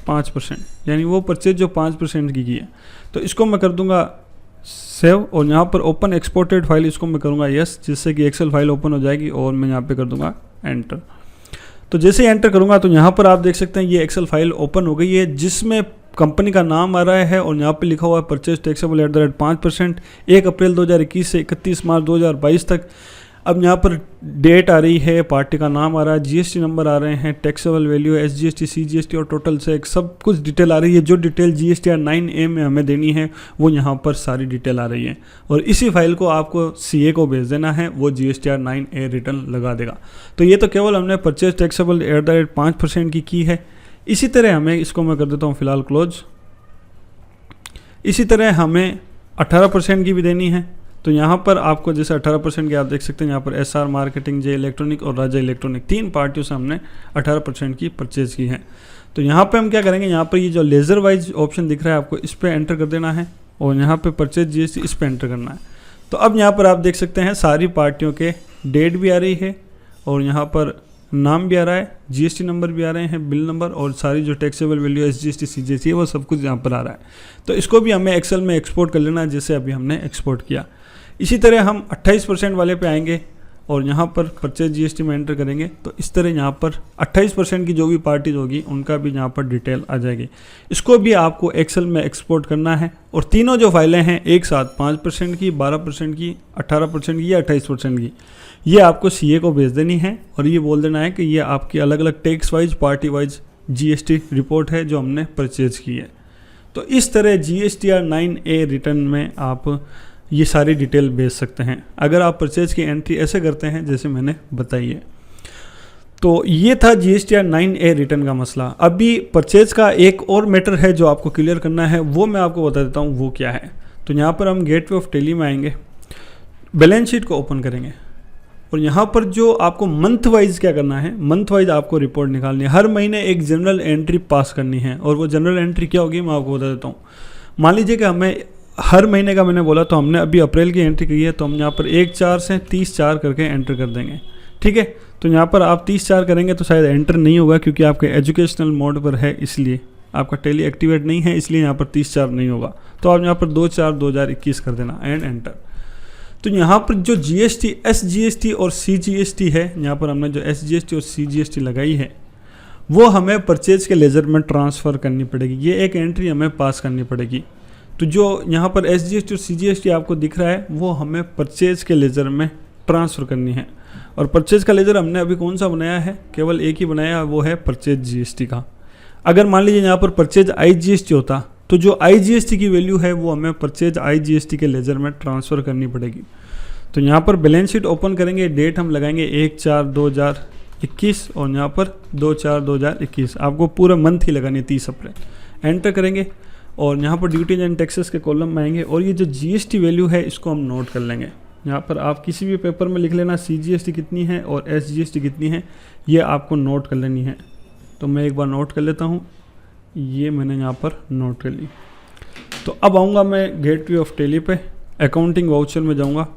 5%, यानी वो परचेज जो 5% की है। तो इसको मैं कर दूँगा सेव, और यहाँ पर ओपन एक्सपोर्टेड फाइल इसको मैं करूँगा यस, जिससे कि एक्सेल फाइल ओपन हो जाएगी, और मैं यहाँ पे कर दूँगा एंटर। तो जैसे ही एंटर करूँगा तो यहाँ पर आप देख सकते हैं ये एक्सेल फाइल ओपन हो गई है, जिसमें कंपनी का नाम आ रहा है, और यहाँ पे लिखा हुआ है purchase taxable at the rate 5%, 1 अप्रैल 2021 से 31 मार्च 2022 तक। अब यहाँ पर डेट आ रही है, पार्टी का नाम आ रहा है, GST नंबर आ रहे हैं, टैक्सेबल वैल्यू, SGST, CGST और टोटल से सब कुछ डिटेल आ रही है। जो डिटेल GSTR 9A में हमें देनी है वो यहाँ पर सारी डिटेल आ रही है, और इसी फाइल को आपको CA को भेज देना है, वो GSTR 9A रिटर्न लगा देगा। तो ये तो केवल हमने purchase taxable at the rate 5% की है। इसी तरह हमें, इसको मैं कर देता हूँ फिलहाल क्लोज, इसी तरह हमें 18% की भी देनी है। तो यहाँ पर आपको जैसे 18% की आप देख सकते हैं, यहाँ पर SR मार्केटिंग, जे इलेक्ट्रॉनिक और राजा इलेक्ट्रॉनिक, 3 पार्टियों से हमने 18% की परचेज की है। तो यहाँ पे हम क्या करेंगे, यहाँ पर ये जो लेज़र वाइज ऑप्शन दिख रहा है आपको, इस पर एंटर कर देना है, और यहाँ पे परचेज GST इस पर एंटर करना है। तो अब यहाँ पर आप देख सकते हैं सारी पार्टियों के डेट भी आ रही है, और यहाँ पर नाम भी आ रहा है, GST नंबर भी आ रहे हैं, बिल नंबर, और सारी जो टैक्सेबल वैल्यू SGST CGST है वो सब कुछ यहाँ पर आ रहा है। तो इसको भी हमें एक्सेल में एक्सपोर्ट कर लेना है, जैसे अभी हमने एक्सपोर्ट किया। इसी तरह हम 28% वाले पे आएंगे, और यहाँ पर परचेज GST में एंटर करेंगे। तो इस तरह यहाँ पर 28% की जो भी पार्टीज होगी उनका भी यहाँ पर डिटेल आ जाएगी। इसको भी आपको एक्सेल में एक्सपोर्ट करना है, और तीनों जो फाइलें हैं एक साथ 5% की, 12% की, 18% की या 28% की, ये आपको CA को भेज देनी है, और ये बोल देना है कि ये आपकी अलग अलग tax wise, party wise GST report है जो हमने परचेज की है। तो इस तरह GSTR 9A रिटर्न में आप ये सारी डिटेल भेज सकते हैं, अगर आप परचेज की एंट्री ऐसे करते हैं जैसे मैंने बताई है। तो ये था GSTR 9A रिटर्न का मसला। अभी परचेज का एक और मैटर है जो आपको क्लियर करना है, वो मैं आपको बता देता हूँ वो क्या है। तो यहाँ पर हम गेटवे ऑफ टैली में आएंगे, बैलेंस शीट को ओपन करेंगे, और यहाँ पर जो आपको मंथ वाइज क्या करना है, मंथ वाइज आपको रिपोर्ट निकालनी है। हर महीने एक जनरल एंट्री पास करनी है, और वो जनरल एंट्री क्या होगी मैं आपको बता देता हूँ। मान लीजिए कि हमें हर महीने का मैंने बोला, तो हमने अभी अप्रैल की एंट्री की है, तो हम यहाँ पर 1/4 से 30/4 करके एंटर कर देंगे, ठीक है। तो यहाँ पर आप 30/4 करेंगे तो शायद एंटर नहीं होगा, क्योंकि आपके एजुकेशनल मोड पर है, इसलिए आपका टैली एक्टिवेट नहीं है, इसलिए यहाँ पर 30/4 नहीं होगा। तो आप यहाँ पर 2/4/2021 कर देना एंड एंटर। तो यहाँ पर जो GST, SGST और CGST है, यहाँ पर हमने जो SGST और CGST लगाई है वो हमें परचेज के लेजर में ट्रांसफ़र करनी पड़ेगी। ये एक एंट्री हमें पास करनी पड़ेगी। तो जो यहाँ पर SGST और CGST आपको दिख रहा है वो हमें परचेज के लेजर में ट्रांसफ़र करनी है। और परचेज का लेजर हमने अभी कौन सा बनाया है, केवल एक ही बनाया है, वो है परचेज GST का। अगर मान लीजिए यहाँ पर परचेज IGST होता तो जो IGST की वैल्यू है वो हमें परचेज IGST के लेजर में ट्रांसफ़र करनी पड़ेगी। तो यहाँ पर बैलेंस शीट ओपन करेंगे, डेट हम लगाएंगे 1/4/2021 और यहाँ पर 2/4/2021। आपको पूरा मंथ ही लगानी है 30 अप्रैल। एंटर करेंगे और यहाँ पर ड्यूटीज एंड टैक्सेस के कॉलम में आएंगे और ये जो GST वैल्यू है इसको हम नोट कर लेंगे। यहाँ पर आप किसी भी पेपर में लिख लेना CGST कितनी है और SGST कितनी है, ये आपको नोट कर लेनी है। तो मैं एक बार नोट कर लेता हूँ, ये मैंने यहाँ पर नोट कर ली। तो अब आऊँगा मैं गेटवे ऑफ टैली पे, अकाउंटिंग वाउचर में जाऊँगा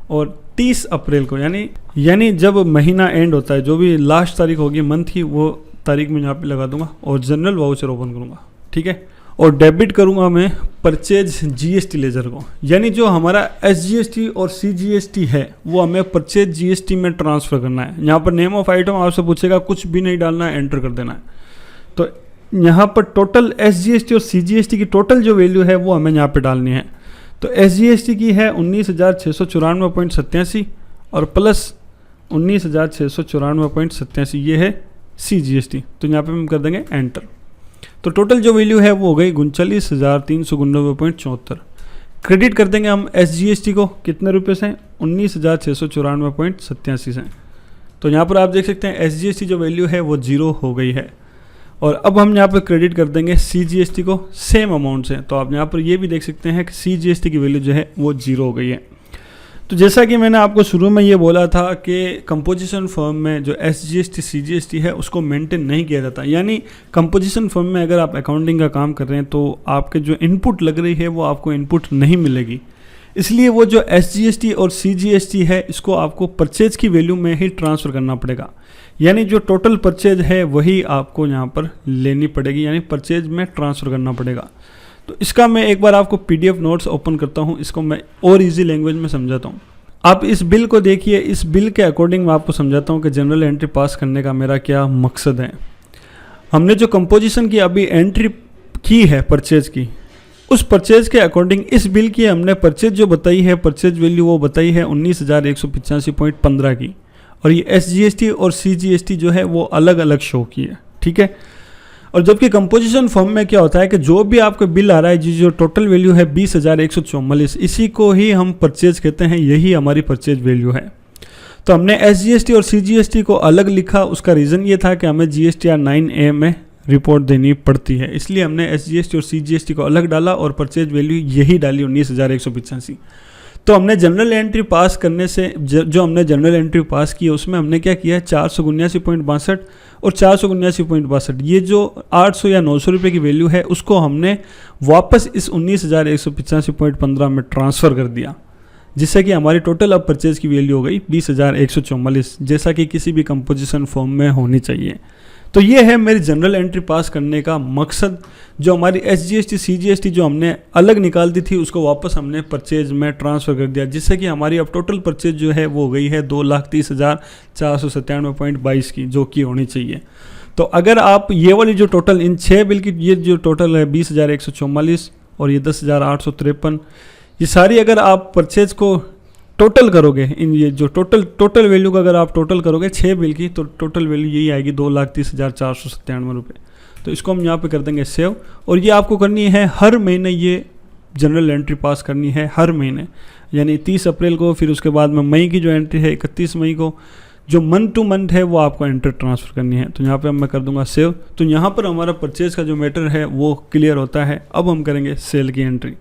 और 30 अप्रैल को, यानी जब महीना एंड होता है, जो भी लास्ट तारीख होगी मंथ की, वो तारीख मैं यहाँ पे लगा दूंगा और जनरल वाउचर ओपन करूँगा, ठीक है। और डेबिट करूँगा मैं परचेज जीएसटी लेजर को, यानी जो हमारा एसजीएसटी और सीजीएसटी है वो हमें परचेज जीएसटी में ट्रांसफ़र करना है। यहाँ पर नेम ऑफ आइटम आपसे पूछेगा, कुछ भी नहीं डालना है, एंटर कर देना है। तो यहाँ पर टोटल एसजीएसटी और सीजीएसटी की टोटल जो वैल्यू है वो हमें यहाँ पे डालनी है। तो एसजीएसटी की है 19,694.87 और प्लस 19,694.87 ये है सीजीएसटी। तो यहाँ पे हम कर देंगे एंटर। तो टोटल जो वैल्यू है वो हो गई 39,399.74। क्रेडिट कर देंगे हम एसजीएसटी को कितने रुपये से, 19,694.87 से। तो यहाँ पर आप देख सकते हैं एसजीएसटी जो वैल्यू है वो 0 हो गई है। और अब हम यहाँ पर क्रेडिट कर देंगे सीजीएसटी को सेम अमाउंट से। तो आप यहाँ पर ये भी देख सकते हैं कि सीजीएसटी की वैल्यू जो है वो 0 हो गई है। तो जैसा कि मैंने आपको शुरू में ये बोला था कि कंपोजिशन फर्म में जो एसजीएसटी सीजीएसटी है उसको मेंटेन नहीं किया जाता, यानी कंपोजिशन फर्म में अगर आप अकाउंटिंग का काम कर रहे हैं तो आपके जो इनपुट लग रही है वो आपको इनपुट नहीं मिलेगी। इसलिए वो जो एसजीएसटी और सीजीएसटी है इसको आपको परचेज की वैल्यू में ही ट्रांसफ़र करना पड़ेगा, यानी जो टोटल परचेज है वही आपको यहाँ पर लेनी पड़ेगी, यानी परचेज में ट्रांसफ़र करना पड़ेगा। तो इसका मैं एक बार आपको पीडीएफ नोट्स ओपन करता हूँ, इसको मैं और इजी लैंग्वेज में समझाता हूँ। आप इस बिल को देखिए, इस बिल के अकॉर्डिंग मैं आपको समझाता हूँ कि जनरल एंट्री पास करने का मेरा क्या मकसद है। हमने जो कंपोजिशन की अभी एंट्री की है परचेज की, उस परचेज के अकॉर्डिंग इस बिल की हमने परचेज जो बताई है, परचेज वैल्यू वो बताई है 19,185.15 की, और ये एसजीएसटी और सीजीएसटी जो है वो अलग अलग शो की है, ठीक है। और जबकि कंपोजिशन फॉर्म में क्या होता है कि जो भी आपका बिल आ रहा है, जो टोटल वैल्यू है 20,144, इसी को ही हम परचेज कहते हैं, यही हमारी परचेज वैल्यू है। तो हमने एसजीएसटी और सीजीएसटी को अलग लिखा, उसका रीज़न ये था कि हमें जीएसटीआर 9A में रिपोर्ट देनी पड़ती है, इसलिए हमने एसजीएसटी और सीजीएसटी को अलग डाला और परचेज वैल्यू यही डाली 19,185। तो हमने जनरल एंट्री पास करने से जो हमने जनरल एंट्री पास की है उसमें हमने क्या किया है, 479.62 और 479.62, ये जो 800 या 900 रुपये की वैल्यू है उसको हमने वापस इस 19,185.15 में ट्रांसफ़र कर दिया, जिससे कि हमारी टोटल अब परचेज की वैल्यू हो गई 20,144, जैसा कि किसी भी कंपोजिशन फॉर्म में होनी चाहिए। तो ये है मेरी जनरल एंट्री पास करने का मकसद। जो हमारी एसजीएसटी सीजीएसटी जो हमने अलग निकाल दी थी उसको वापस हमने परचेज में ट्रांसफ़र कर दिया, जिससे कि हमारी अब टोटल परचेज जो है वो हो गई है 2,30,497.22 की, जो कि होनी चाहिए। तो अगर आप ये वाली जो टोटल इन 6 बिल की ये जो टोटल है 20,144 और ये 10,853, ये सारी अगर आप परचेज को टोटल करोगे, इन ये जो टोटल वैल्यू का अगर आप टोटल करोगे 6 बिल की, तो टोटल वैल्यू यही आएगी 2,30,497 रुपये। तो इसको हम यहाँ पे कर देंगे सेव, और ये आपको करनी है हर महीने, ये जनरल एंट्री पास करनी है हर महीने, यानी 30 अप्रैल को, फिर उसके बाद में मई की जो एंट्री है 31 मई को, जो मंथ टू मंथ है वो आपको एंट्री ट्रांसफ़र करनी है। तो यहाँ पे मैं कर दूंगा सेव। तो यहाँ पर हमारा परचेज़ का जो मैटर है वो क्लियर होता है। अब हम करेंगे सेल की एंट्री।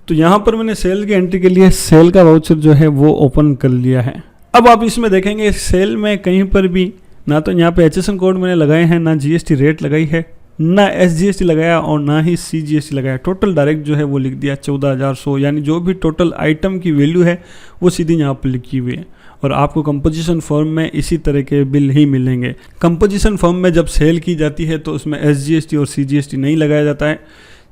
तो यहाँ पर मैंने सेल की एंट्री के लिए सेल का वाउचर जो है वो ओपन कर लिया है। अब आप इसमें देखेंगे सेल में कहीं पर भी ना तो यहाँ पे HSN कोड मैंने लगाए हैं, ना GST रेट लगाई है, ना SGST लगाया और ना ही CGST लगाया। टोटल डायरेक्ट जो है वो लिख दिया 14,100, यानी जो भी टोटल आइटम की वैल्यू है वो सीधी यहाँ पर लिखी हुई है। और आपको कंपोजिशन फॉर्म में इसी तरह के बिल ही मिलेंगे। कंपोजिशन फॉर्म में जब सेल की जाती है तो उसमें SGST और CGST नहीं लगाया जाता है,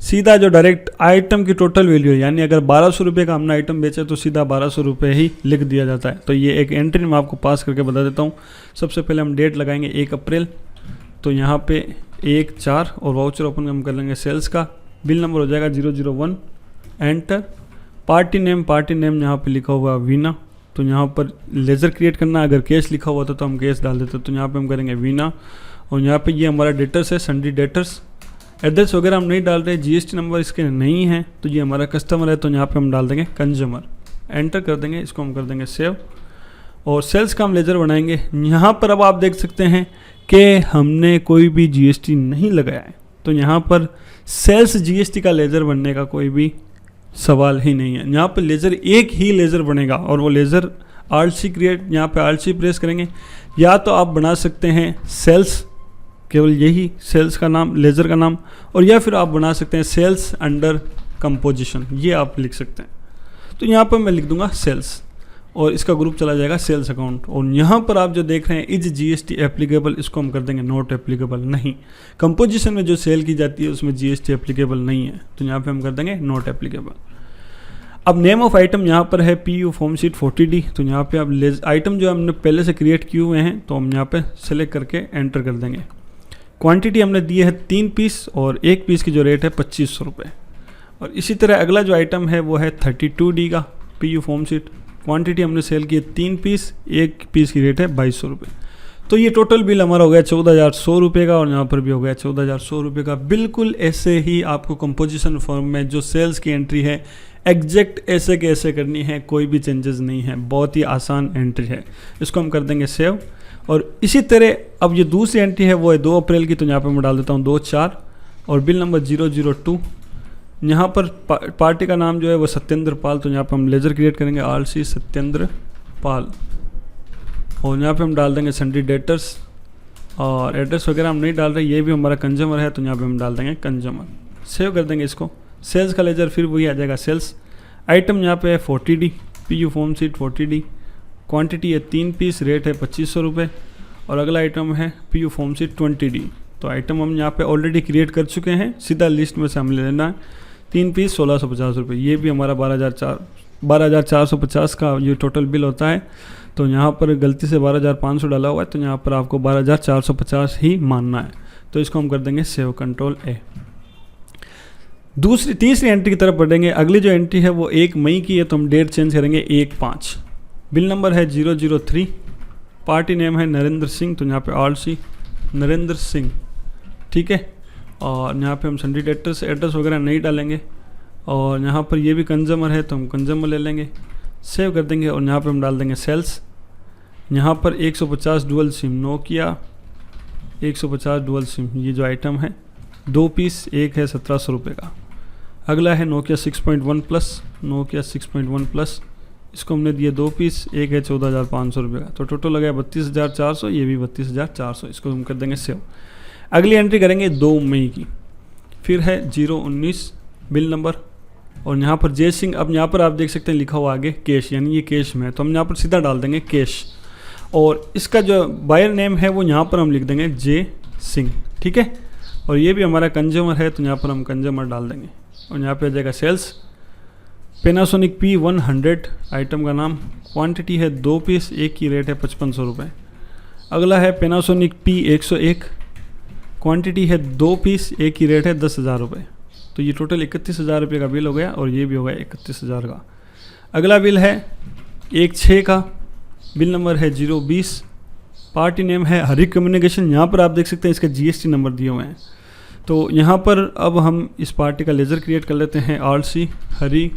सीधा जो डायरेक्ट आइटम की टोटल वैल्यू है, यानी अगर 1,200 रुपये का हमने आइटम बेचा तो सीधा 1,200 रुपये ही लिख दिया जाता है। तो ये एक एंट्री मैं आपको पास करके बता देता हूँ। सबसे पहले हम डेट लगाएंगे 1 अप्रैल, तो यहाँ पे 1/4 और वाउचर ओपन हम कर लेंगे सेल्स का। बिल नंबर हो जाएगा 001, एंटर। पार्टी नेम यहाँ पे लिखा हुआ वीना, तो यहाँ पर लेज़र क्रिएट करना, अगर केस लिखा हुआ था तो हम केस डाल देते, तो यहाँ पे हम करेंगे वीना। और यहाँ पे ये हमारा डेटर्स है, सन्डे डेटर्स। एड्रेस वगैरह हम नहीं डाल रहे, GST नंबर इसके नहीं है, तो ये हमारा कस्टमर है, तो यहाँ पे हम डाल देंगे कंज्यूमर, एंटर कर देंगे। इसको हम कर देंगे सेव, और सेल्स का हम लेज़र बनाएंगे। यहाँ पर अब आप देख सकते हैं कि हमने कोई भी GST नहीं लगाया है, तो यहाँ पर सेल्स GST का लेज़र बनने का कोई भी सवाल ही नहीं है। यहाँ पर लेज़र एक ही लेज़र बनेगा, और वो लेज़र RC क्रिएट, यहाँ पे RC प्रेस करेंगे, या तो आप बना सकते हैं सेल्स, केवल यही सेल्स का नाम, लेज़र का नाम, और या फिर आप बना सकते हैं सेल्स अंडर कंपोजिशन, ये आप लिख सकते हैं। तो यहाँ पर मैं लिख दूंगा सेल्स, और इसका ग्रुप चला जाएगा सेल्स अकाउंट। और यहाँ पर आप जो देख रहे हैं इज जीएसटी एप्लीकेबल, इसको हम कर देंगे नॉट एप्लीकेबल। नहीं, कंपोजिशन में जो सेल की जाती है उसमें जीएसटी एप्लीकेबल नहीं है, तो यहाँ पे हम कर देंगे नॉट एप्लीकेबल। अब नेम ऑफ आइटम यहाँ पर है PU फॉर्म शीट 40D, तो यहाँ पे आप आइटम जो हमने पहले से क्रिएट किए हुए हैं तो हम यहाँ पे सेलेक्ट करके एंटर कर देंगे। क्वांटिटी हमने दी है 3 पीस और 1 पीस की जो रेट है 2500 रुपये। और इसी तरह अगला जो आइटम है वो है 32D का PU फॉर्म शीट, क्वांटिटी हमने सेल की है 3 पीस, 1 पीस की रेट है 2200 रुपये। तो ये टोटल बिल हमारा हो गया 14,100 रुपये का और यहाँ पर भी हो गया 14,100 रुपये का। बिल्कुल ऐसे ही आपको कंपोजिशन फॉर्म में जो सेल्स की एंट्री है एग्जैक्ट ऐसे के ऐसे करनी है, कोई भी चेंजेस नहीं है, बहुत ही आसान एंट्री है। इसको हम कर देंगे सेव। और इसी तरह अब ये दूसरी एंट्री है वो है 2 अप्रैल की, तो यहाँ पर मैं डाल देता हूँ 2/4 और बिल नंबर 002। यहाँ पर पार्टी का नाम जो है वो सत्येंद्र पाल, तो यहाँ पर हम लेजर क्रिएट करेंगे RC सत्येंद्र पाल और यहाँ पे हम डाल देंगे सन्डी डेटर्स और एड्रेस वगैरह हम नहीं डाल रहे, ये भी हमारा कंज्यूमर है तो यहाँ पे हम डाल देंगे कंज्यूमर। सेव कर देंगे इसको। सेल्स का लेजर फिर वही आ जाएगा सेल्स। आइटम यहाँ पे है 40D PU form sheet 40D, quantity है 3 पीस, रेट है 2500 रुपये। और अगला आइटम है PU फॉर्म शीट 20D, तो आइटम हम यहाँ पे ऑलरेडी क्रिएट कर चुके हैं, सीधा लिस्ट में से हम ले लेना है। 3 पीस 1650 रुपये, ये भी हमारा 12,450 का ये टोटल बिल होता है। तो यहाँ पर गलती से 12,500 डाला हुआ है, तो यहाँ पर आपको 12,450 ही मानना है। तो इसको हम कर देंगे सेव, कंट्रोल A। तीसरी एंट्री की तरफ बढ़ेंगे। अगली जो एंट्री है वो 1 मई की है, तो हम डेट चेंज करेंगे 1/5। बिल नंबर है 003, पार्टी नेम है नरेंद्र सिंह, तो यहाँ पे RC नरेंद्र सिंह, ठीक है। और यहाँ पे हम सन्डी डेटर्स एड्रेस वगैरह नहीं डालेंगे। और यहाँ पर ये भी कंज्यूमर है तो हम कंज्यूमर ले लेंगे, सेव कर देंगे। और यहाँ पे हम डाल देंगे सेल्स। यहाँ पर 150 dual SIM Nokia 150 dual SIM, ये जो आइटम है 2 पीस, एक है 1700 रुपये का। अगला है नोकिया 6.1 प्लस, नोकिया 6.1 प्लस, इसको हमने दिए 2 पीस, एक है 14,500 रुपये का। तो टोटल लगा 32,400, ये भी 32,400, इसको हम कर देंगे सेव। अगली एंट्री करेंगे 2 मई की, फिर है 019 बिल नंबर। और यहाँ पर जय सिंह, अब यहाँ पर आप देख सकते हैं लिखा हुआ आगे कैश, यानी ये कैश में है, तो हम यहाँ पर सीधा डाल देंगे कैश। और इसका जो बायर नेम है वो यहाँ पर हम लिख देंगे जय सिंह, ठीक है। और ये भी हमारा कंज्यूमर है तो यहाँ पर हम कंज्यूमर डाल देंगे। और यहाँ पे आ जाएगा सेल्स। पैनासोनिक P100 आइटम का नाम, क्वांटिटी है 2 पीस, एक की रेट है 5500 रुपये। अगला है पैनासोनिक P101, क्वांटिटी है 2 पीस, एक की रेट है 10,000 रुपये। तो ये टोटल 31,000 रुपये का बिल हो गया और ये भी हो गया 31,000 का। अगला बिल है 1/6 का, बिल नंबर है 020, पार्टी नेम है हरी कम्युनिकेशन। यहाँ पर आप देख सकते हैं इसका GST नंबर दिए हुए हैं। तो यहाँ पर अब हम इस पार्टी का लेजर क्रिएट कर लेते हैं RC हरी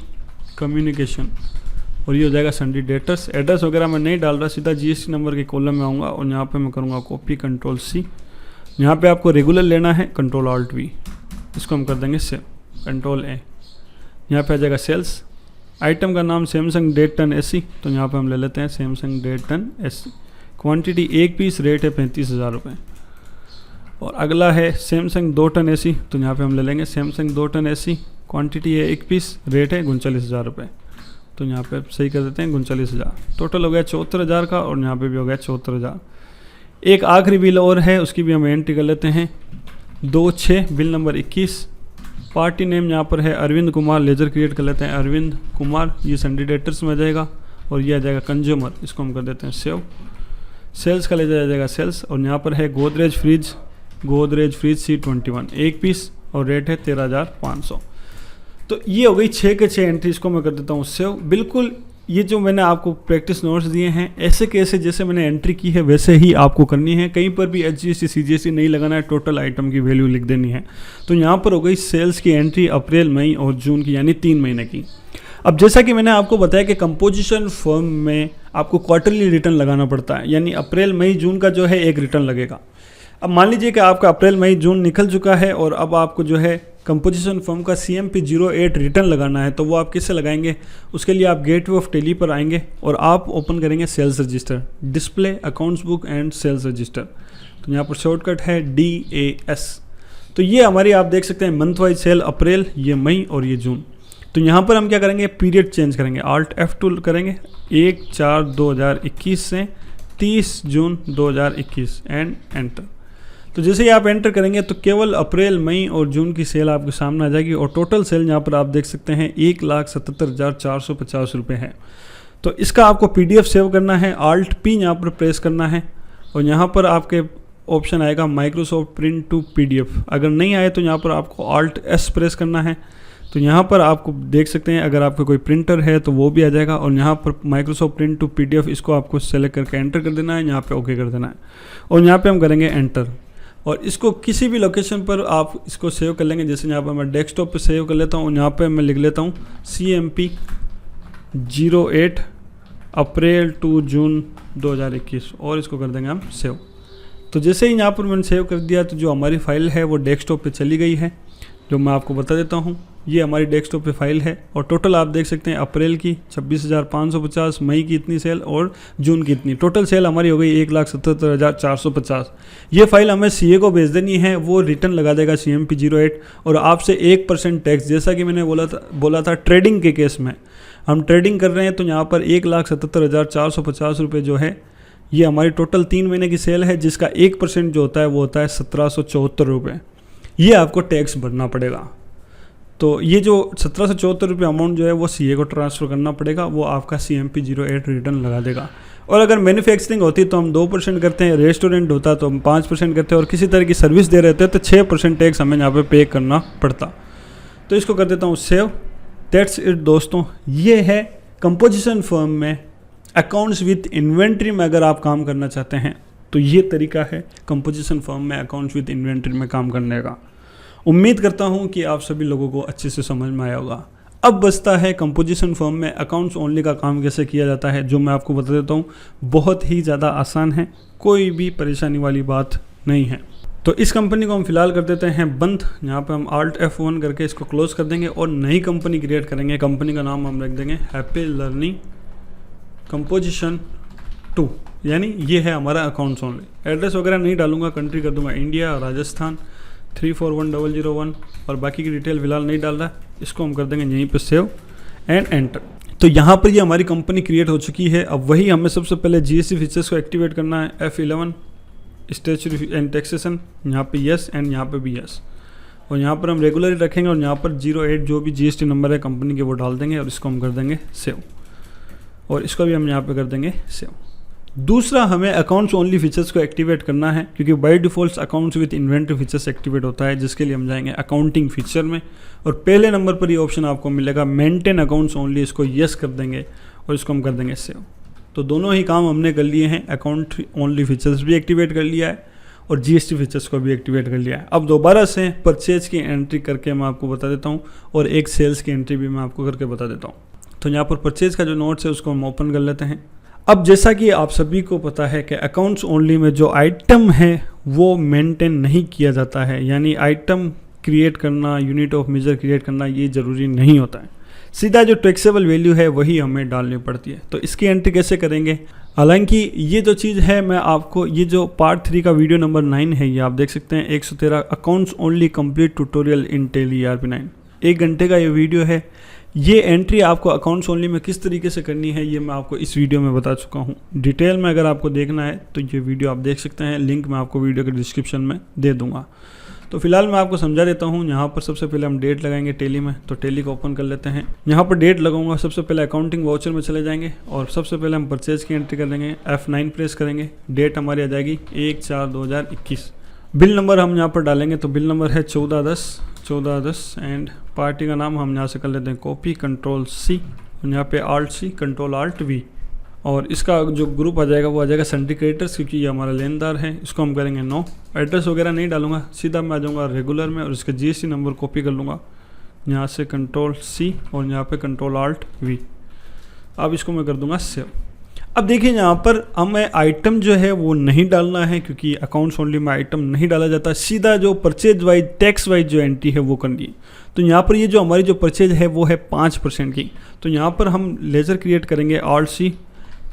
कम्युनिकेशन और ये हो जाएगा सन्डी डेटर्स। एड्रेस वगैरह मैं नहीं डाल रहा, सीधा GST नंबर के कॉलम में आऊँगा और यहाँ पे मैं करूँगा कॉपी, कंट्रोल C। यहाँ पे आपको रेगुलर लेना है, कंट्रोल Alt V, इसको हम कर देंगे सेव, कंट्रोल A। यहाँ पे आ जाएगा सेल्स। आइटम का नाम सैमसंग डेट 10 SE, तो यहाँ पे हम ले लेते हैं सैमसंग डेट 10 SE, क्वांटिटी 1 पीस, रेट है 35,000 रुपये। और अगला है सैमसंग 2 टन SE, तो यहाँ पे हम ले लेंगे सैमसंग 2 टन SE, क्वांटिटी है 1 पीस, रेट है 39,000 रुपये। तो यहाँ पे सही कर देते हैं 39,000। टोटल हो गया 74,000 का और यहाँ पे भी हो गया 74,000। एक आखिरी बिल और है, उसकी भी हम एंट्री कर लेते हैं 2/6 बिल नंबर 21, पार्टी नेम यहाँ पर है अरविंद कुमार, लेजर क्रिएट कर लेते हैं अरविंद कुमार, ये सन्डी डेटर्स में आ जाएगा और ये आ जाएगा कंज्यूमर, इसको हम कर देते हैं सेव। सेल्स का लेजर आ जाएगा सेल्स। और यहाँ पर है गोदरेज फ्रिज C21 1 पीस और रेट है 13,500। तो ये हो गई 6 के 6 एंट्री, इसको मैं कर देता हूँ सेव। बिल्कुल ये जो मैंने आपको प्रैक्टिस नोट्स दिए हैं ऐसे कैसे जैसे मैंने एंट्री की है वैसे ही आपको करनी है, कहीं पर भी HGST CGST नहीं लगाना है, टोटल आइटम की वैल्यू लिख देनी है। तो यहाँ पर हो गई सेल्स की एंट्री अप्रैल, मई और जून की, यानी 3 महीने की। अब जैसा कि मैंने आपको बताया कि कंपोजिशन फर्म में आपको क्वार्टरली रिटर्न लगाना पड़ता है, यानी अप्रैल मई जून का जो है एक रिटर्न लगेगा। अब मान लीजिए कि आपका अप्रैल मई जून निकल चुका है और अब आपको जो है कंपोजिशन फर्म का CMP 08 रिटर्न लगाना है, तो वो आप किससे लगाएंगे? उसके लिए आप गेटवे ऑफ टेली पर आएंगे और आप ओपन करेंगे sales register, display accounts book and sales register. तो यहाँ पर शॉर्टकट है DAS। तो ये हमारी आप देख सकते हैं मंथ वाइज सेल, अप्रैल, ये मई और ये जून। तो यहाँ पर हम क्या करेंगे, पीरियड चेंज करेंगे, Alt F2 करेंगे 1/4/2021 से 30 जून 2021 एंड एंटर। तो जैसे ही आप एंटर करेंगे तो केवल अप्रैल, मई और जून की सेल आपके सामने आ जाएगी और टोटल सेल यहाँ पर आप देख सकते हैं 1,77,450 रुपये है। तो इसका आपको PDF सेव करना है, Alt P यहाँ पर प्रेस करना है और यहाँ पर आपके ऑप्शन आएगा माइक्रोसॉफ्ट प्रिंट टू PDF। अगर नहीं आए तो यहाँ पर आपको Alt S प्रेस करना है। तो यहाँ पर आपको देख सकते हैं अगर आपका कोई प्रिंटर है तो वो भी आ जाएगा और यहाँ पर माइक्रोसॉफ्ट प्रिंट टू PDF इसको आपको सेलेक्ट करके एंटर कर देना है, यहाँ पे ओके कर देना है और यहाँ पे हम करेंगे एंटर। और इसको किसी भी लोकेशन पर आप इसको सेव कर लेंगे, जैसे यहाँ पर मैं डेस्कटॉप पे सेव कर लेता हूँ और यहाँ पे मैं लिख लेता हूँ CMP 08 अप्रैल टू जून 2021 और इसको कर देंगे हम सेव। तो जैसे ही यहाँ पर मैंने सेव कर दिया तो जो हमारी फाइल है वो डेस्कटॉप पे चली गई है, जो मैं आपको बता देता हूँ। ये हमारी डेस्कटॉप पे फाइल है और टोटल आप देख सकते हैं अप्रैल की 26,550, मई की इतनी सेल और जून की इतनी, टोटल सेल हमारी हो गई 1,77,450। ये फाइल हमें CA को भेज देनी है, वो रिटर्न लगा देगा CMP 08 और आपसे 1% टैक्स, जैसा कि मैंने बोला था ट्रेडिंग के केस में हम ट्रेडिंग कर रहे हैं तो यहाँ पर 1,77,450 रुपये जो है ये हमारी टोटल 3 महीने की सेल है, जिसका 1% जो होता है वो होता है 1,774 रुपये। ये आपको टैक्स भरना पड़ेगा। तो ये जो 1,774 रुपये अमाउंट जो है वो CA को ट्रांसफ़र करना पड़ेगा, वो आपका CMP 08 रिटर्न लगा देगा। और अगर मैन्युफैक्चरिंग होती तो हम 2% करते हैं, रेस्टोरेंट होता तो हम 5% करते हैं और किसी तरह की सर्विस दे रहे थे तो 6% टैक्स हमें यहाँ पे करना पड़ता। तो इसको कर देता हूँ सेव। दैट्स इट दोस्तों, ये है कंपोजिशन फर्म में अकाउंट्स विथ इन्वेंट्री में अगर आप काम करना चाहते हैं तो ये तरीका है कंपोजिशन फर्म में अकाउंट्स विथ इन्वेंट्री में काम करने का। उम्मीद करता हूँ कि आप सभी लोगों को अच्छे से समझ में आया होगा। अब बचता है कंपोजिशन फर्म में अकाउंट्स ओनली का काम कैसे किया जाता है, जो मैं आपको बता देता हूँ। बहुत ही ज़्यादा आसान है, कोई भी परेशानी वाली बात नहीं है। तो इस कंपनी को हम फिलहाल कर देते हैं बंद। यहाँ पे हम Alt F1 करके इसको क्लोज कर देंगे और नई कंपनी क्रिएट करेंगे। कंपनी का नाम हम रख देंगे हैप्पी लर्निंग कंपोजिशन 2, यानी ये है हमारा अकाउंट्स ओनली। एड्रेस वगैरह नहीं डालूंगा, कंट्री कर दूंगा इंडिया, राजस्थान 341001 और बाकी की डिटेल फिलहाल नहीं डाल रहा। इसको हम कर देंगे यहीं पे सेव एंड एंटर। तो यहाँ पर ये हमारी कंपनी क्रिएट हो चुकी है। अब वही हमें सबसे पहले GST फीचर्स को एक्टिवेट करना है। F11 स्टैट्यूटरी एंड टैक्सेशन, यहाँ पे यस एंड यहाँ पे भी यस और यहाँ पर हम रेगुलर रखेंगे और यहाँ पर 08 जो भी GST नंबर है कंपनी के वो डाल देंगे और इसको हम कर देंगे सेव और इसको भी हम यहाँ पे कर देंगे सेव। दूसरा, हमें अकाउंट्स ओनली फीचर्स को एक्टिवेट करना है क्योंकि by default accounts with inventory features activate होता है, जिसके लिए हम जाएंगे अकाउंटिंग फीचर में और पहले नंबर पर ये ऑप्शन आपको मिलेगा मेंटेन अकाउंट्स ओनली, इसको यस कर देंगे और इसको हम कर देंगे सेव। तो दोनों ही काम हमने कर लिए हैं, अकाउंट ओनली फीचर्स भी एक्टिवेट कर लिया है और GST फीचर्स को भी एक्टिवेट कर लिया है। अब दोबारा से परचेज की एंट्री करके मैं आपको बता देता हूँ और एक सेल्स की एंट्री भी मैं आपको करके बता देता हूँ। तो यहाँ पर परचेज का जो नोट्स है उसको हम ओपन कर लेते हैं। अब जैसा कि आप सभी को पता है कि अकाउंट्स ओनली में जो आइटम है वो मेंटेन नहीं किया जाता है, यानी आइटम क्रिएट करना, यूनिट ऑफ मेजर क्रिएट करना ये ज़रूरी नहीं होता है। सीधा जो टैक्सेबल वैल्यू है वही हमें डालनी पड़ती है। तो इसकी एंट्री कैसे करेंगे? हालांकि ये जो चीज़ है मैं आपको, ये जो पार्ट 3 का वीडियो नंबर 9 है, ये आप देख सकते हैं 113 अकाउंट्स ओनली कंप्लीट ट्यूटोरियल इन टैली ERP9, 1 घंटे का ये वीडियो है। ये एंट्री आपको अकाउंट्स ओनली में किस तरीके से करनी है ये मैं आपको इस वीडियो में बता चुका हूँ। डिटेल में अगर आपको देखना है तो ये वीडियो आप देख सकते हैं, लिंक मैं आपको वीडियो के डिस्क्रिप्शन में दे दूंगा। तो फिलहाल मैं आपको समझा देता हूँ। यहाँ पर सबसे पहले हम डेट लगाएंगे टैली में, तो टैली को ओपन कर लेते हैं। यहाँ पर डेट लगाऊंगा, सबसे पहले अकाउंटिंग वाउचर में चले जाएंगे और सबसे पहले हम परचेज की एंट्री कर देंगे, F9 प्रेस करेंगे, डेट हमारी आ जाएगी 1/4/2021। बिल नंबर हम यहाँ पर डालेंगे, तो बिल नंबर है 1410 एंड पार्टी का नाम हम यहाँ से कर लेते हैं कॉपी, Ctrl+C और यहाँ पे Alt+C Ctrl+Alt+V और इसका जो ग्रुप आ जाएगा वो आ जाएगा सन्ड्री क्रेडिटर्स, क्योंकि ये हमारा लेनदार है। इसको हम करेंगे नो। एड्रेस वगैरह नहीं डालूंगा, सीधा मैं आ जाऊँगा रेगुलर में और इसका GST नंबर कॉपी कर लूँगा, यहाँ से Ctrl+C और यहाँ पे Ctrl+Alt+V। अब इसको मैं कर दूँगा सेव। अब देखिए यहाँ पर हमें आइटम जो है वो नहीं डालना है क्योंकि अकाउंट्स ओनली में आइटम नहीं डाला जाता, सीधा जो परचेज वाइज टैक्स वाइज जो एंट्री है वो करनी है। तो यहाँ पर ये जो हमारी जो परचेज है वो है 5% की, तो यहाँ पर हम लेजर क्रिएट करेंगे Alt+C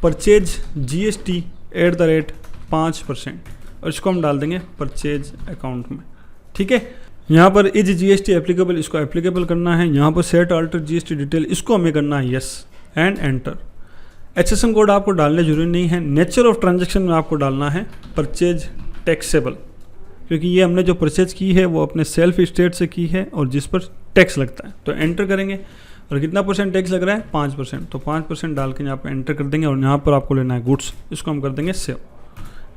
परचेज GST @ 5% और इसको हम डाल देंगे परचेज अकाउंट में। ठीक है, यहाँ पर इज जीएसटी एप्लीकेबल, इसको एप्लीकेबल करना है। यहाँ पर सेट अल्टर जीएसटी डिटेल, इसको हमें करना है yes and enter. HSN code आपको डालने जरूरी नहीं है। नेचर ऑफ ट्रांजैक्शन में आपको डालना है परचेज टैक्सेबल, क्योंकि ये हमने जो परचेज की है वो अपने सेल्फ स्टेट से की है और जिस पर टैक्स लगता है। तो एंटर करेंगे और कितना % टैक्स लग रहा है 5%, तो 5% डाल के यहाँ पर एंटर कर देंगे और यहाँ पर आपको लेना है गुड्स, इसको हम कर देंगे सेव।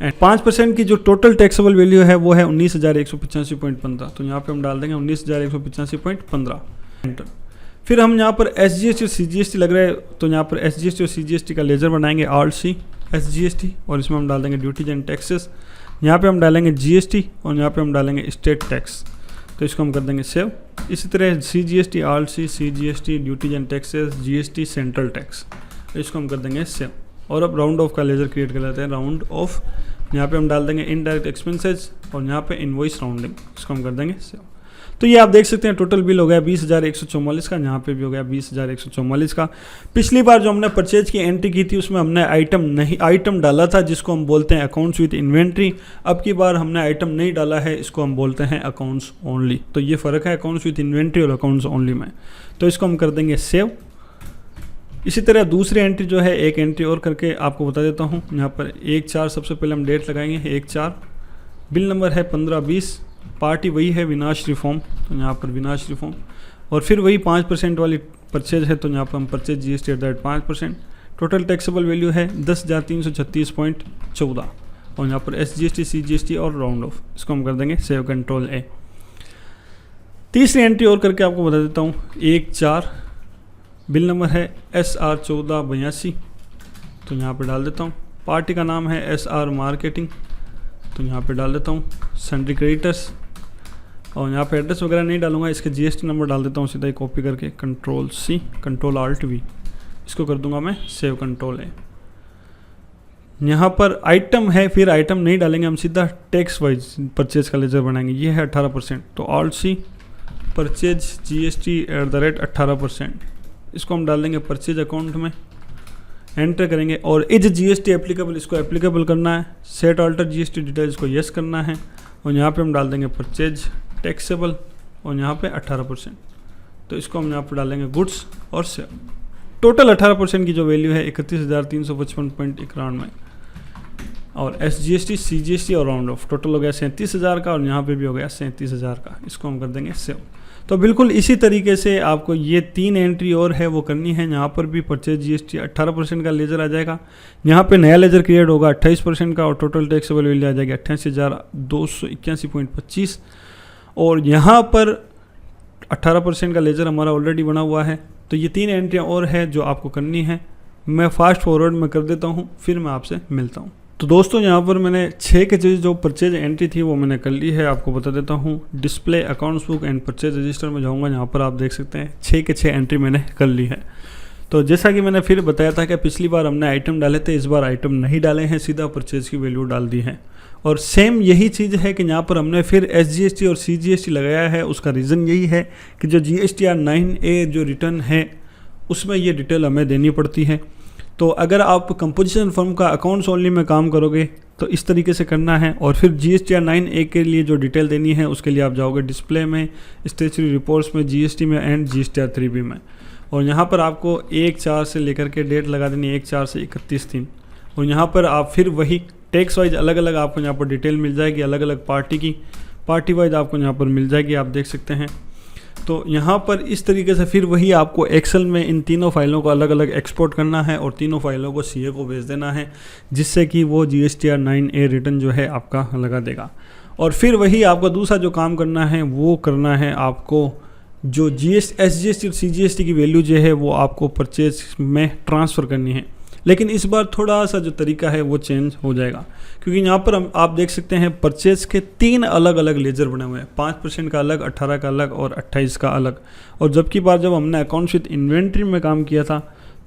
एंड 5% की जो टोटल टैक्सेबल वैल्यू है वो है 19,185.15, तो यहाँ पे हम डाल देंगे 19,185.15 एंटर। फिर हम यहाँ पर SGST और CGST लग रहा है, तो यहाँ पर SGST और CGST का लेजर बनाएंगे ALT-C SGST और इसमें हम डाल देंगे ड्यूटीज एंड टैक्सेस। यहाँ पे हम डालेंगे GST और यहाँ पे हम डालेंगे स्टेट टैक्स, तो इसको हम कर देंगे सेव। इसी तरह CGST ALT-C CGST duties and taxes GST central tax, इसको हम कर देंगे सेव। और अब राउंड ऑफ का लेजर क्रिएट कर लेते हैं, राउंड ऑफ। यहाँ पे हम डाल देंगे इनडायरेक्ट एक्सपेंसेस और यहाँ पे इनवॉइस राउंडिंग, इसको हम कर देंगे सेव। तो ये आप देख सकते हैं टोटल बिल हो गया 20,144 का, यहाँ पे भी हो गया 20,144 का। पिछली बार जो हमने परचेज की एंट्री की थी उसमें हमने आइटम डाला था जिसको हम बोलते हैं अकाउंट्स विद इन्वेंट्री। अब की बार हमने आइटम नहीं डाला है, इसको हम बोलते हैं अकाउंट्स ओनली। तो ये फ़र्क है अकाउंट्स विद इन्वेंट्री और अकाउंट्स ओनली में। तो इसको हम कर देंगे सेव। इसी तरह दूसरी एंट्री जो है, एक एंट्री और करके आपको बता देता हूँ। यहाँ पर 1/4 सबसे पहले हम डेट लगाएंगे 1/4, बिल नंबर है 1520, पार्टी वही है विनाश रिफॉर्म, तो यहाँ पर विनाश रिफॉर्म और फिर वही 5% वाली परचेज है, तो यहाँ पर हम purchase GST at that 5%। Total taxable value है 10,336.14 और यहाँ पर SGST CGST और राउंड ऑफ, इसको हम कर देंगे सेव कंट्रोल A। तीसरी एंट्री और करके आपको बता देता हूँ 1/4, बिल नंबर है SR 1482, तो यहाँ पे डाल देता हूँ। पार्टी का नाम है SR मार्केटिंग, तो यहाँ पे डाल देता हूँ सन्ड्री क्रेडिटर्स और यहाँ पे एड्रेस वगैरह नहीं डालूंगा, इसके GST नंबर डाल देता हूँ सीधा ही कॉपी करके, control C control Alt V, इसको कर दूंगा मैं सेव कंट्रोल A। यहाँ पर आइटम है, फिर आइटम नहीं डालेंगे हम, सीधा टैक्स वाइज परचेज का लेजर बनाएंगे। ये है 18%, तो Alt C purchase GST at the rate 18%, इसको हम डाल देंगे परचेज अकाउंट में, एंटर करेंगे और इज GST एप्लीकेबल, इसको एप्लीकेबल करना है। सेट अल्टर GST डिटेल, इसको यस करना है और यहाँ पे हम डाल देंगे परचेज टैक्सेबल और यहाँ पे 18%, तो इसको हम यहाँ पे डालेंगे गुड्स और सेव। टोटल 18% की जो वैल्यू है 31,355.91 और SGST CGST और राउंड ऑफ टोटल हो गया 37,000 का और यहाँ पे भी हो गया 37,000 का, इसको हम कर देंगे सेव। तो बिल्कुल इसी तरीके से आपको ये 3 एंट्री और है वो करनी है। यहाँ पर भी परचेज GST 18% का लेजर आ जाएगा, यहाँ पे नया लेजर क्रिएट होगा 28% का और टोटल टैक्सेबल वैल्यू आ जाएगी 88,281.25 और यहाँ पर 18% का लेजर हमारा ऑलरेडी बना हुआ है। तो ये 3 एंट्रियाँ और है जो आपको करनी है। मैं फास्ट फॉरवर्ड में कर देता हूँ, फिर मैं आपसे मिलता हूँ। तो दोस्तों यहाँ पर मैंने 6 के जो परचेज एंट्री थी वो मैंने कर ली है, आपको बता देता हूँ। Display accounts book and purchase register में जाऊँगा, यहाँ पर आप देख सकते हैं 6 के 6 एंट्री मैंने कर ली है। तो जैसा कि मैंने फिर बताया था कि पिछली बार हमने आइटम डाले थे, इस बार आइटम नहीं डाले हैं, सीधा परचेज की वैल्यू डाल दी है। और सेम यही चीज़ है कि यहाँ पर हमने फिर SGST और CGST लगाया है। उसका रीज़न यही है कि जो GSTR 9A जो रिटर्न है उसमें ये डिटेल हमें देनी पड़ती है। तो अगर आप कंपोजिशन फर्म का अकाउंट्स ओनली में काम करोगे तो इस तरीके से करना है और फिर GSTR 9A के लिए जो डिटेल देनी है उसके लिए आप जाओगे डिस्प्ले में, स्टेचुरी रिपोर्ट्स में, GST में एंड GSTR 3B में। और यहाँ पर आपको 1/4 से लेकर के डेट लगा देनी है 1/4 से 31/3 और यहाँ पर आप फिर वही टैक्स वाइज अलग अलग आपको यहाँ पर डिटेल मिल जाएगी, अलग अलग पार्टी की, पार्टी वाइज आपको यहाँ पर मिल जाएगी, आप देख सकते हैं। तो यहाँ पर इस तरीके से फिर वही आपको एक्सेल में इन तीनों फाइलों को अलग अलग एक्सपोर्ट करना है और तीनों फाइलों को CA को भेज देना है, जिससे कि वो GSTR 9A रिटर्न जो है आपका लगा देगा। और फिर वही आपका दूसरा जो काम करना है वो करना है आपको जो SGST और CGST की वैल्यू जो है वो आपको परचेज में ट्रांसफ़र करनी है। लेकिन इस बार थोड़ा सा जो तरीका है वो चेंज हो जाएगा, क्योंकि यहाँ पर आप देख सकते हैं परचेज के 3 अलग अलग लेजर बने हुए हैं, 5% का अलग, 18 का अलग और 28 का अलग। और जबकि बार जब हमने अकाउंट्स विद इन्वेंट्री में काम किया था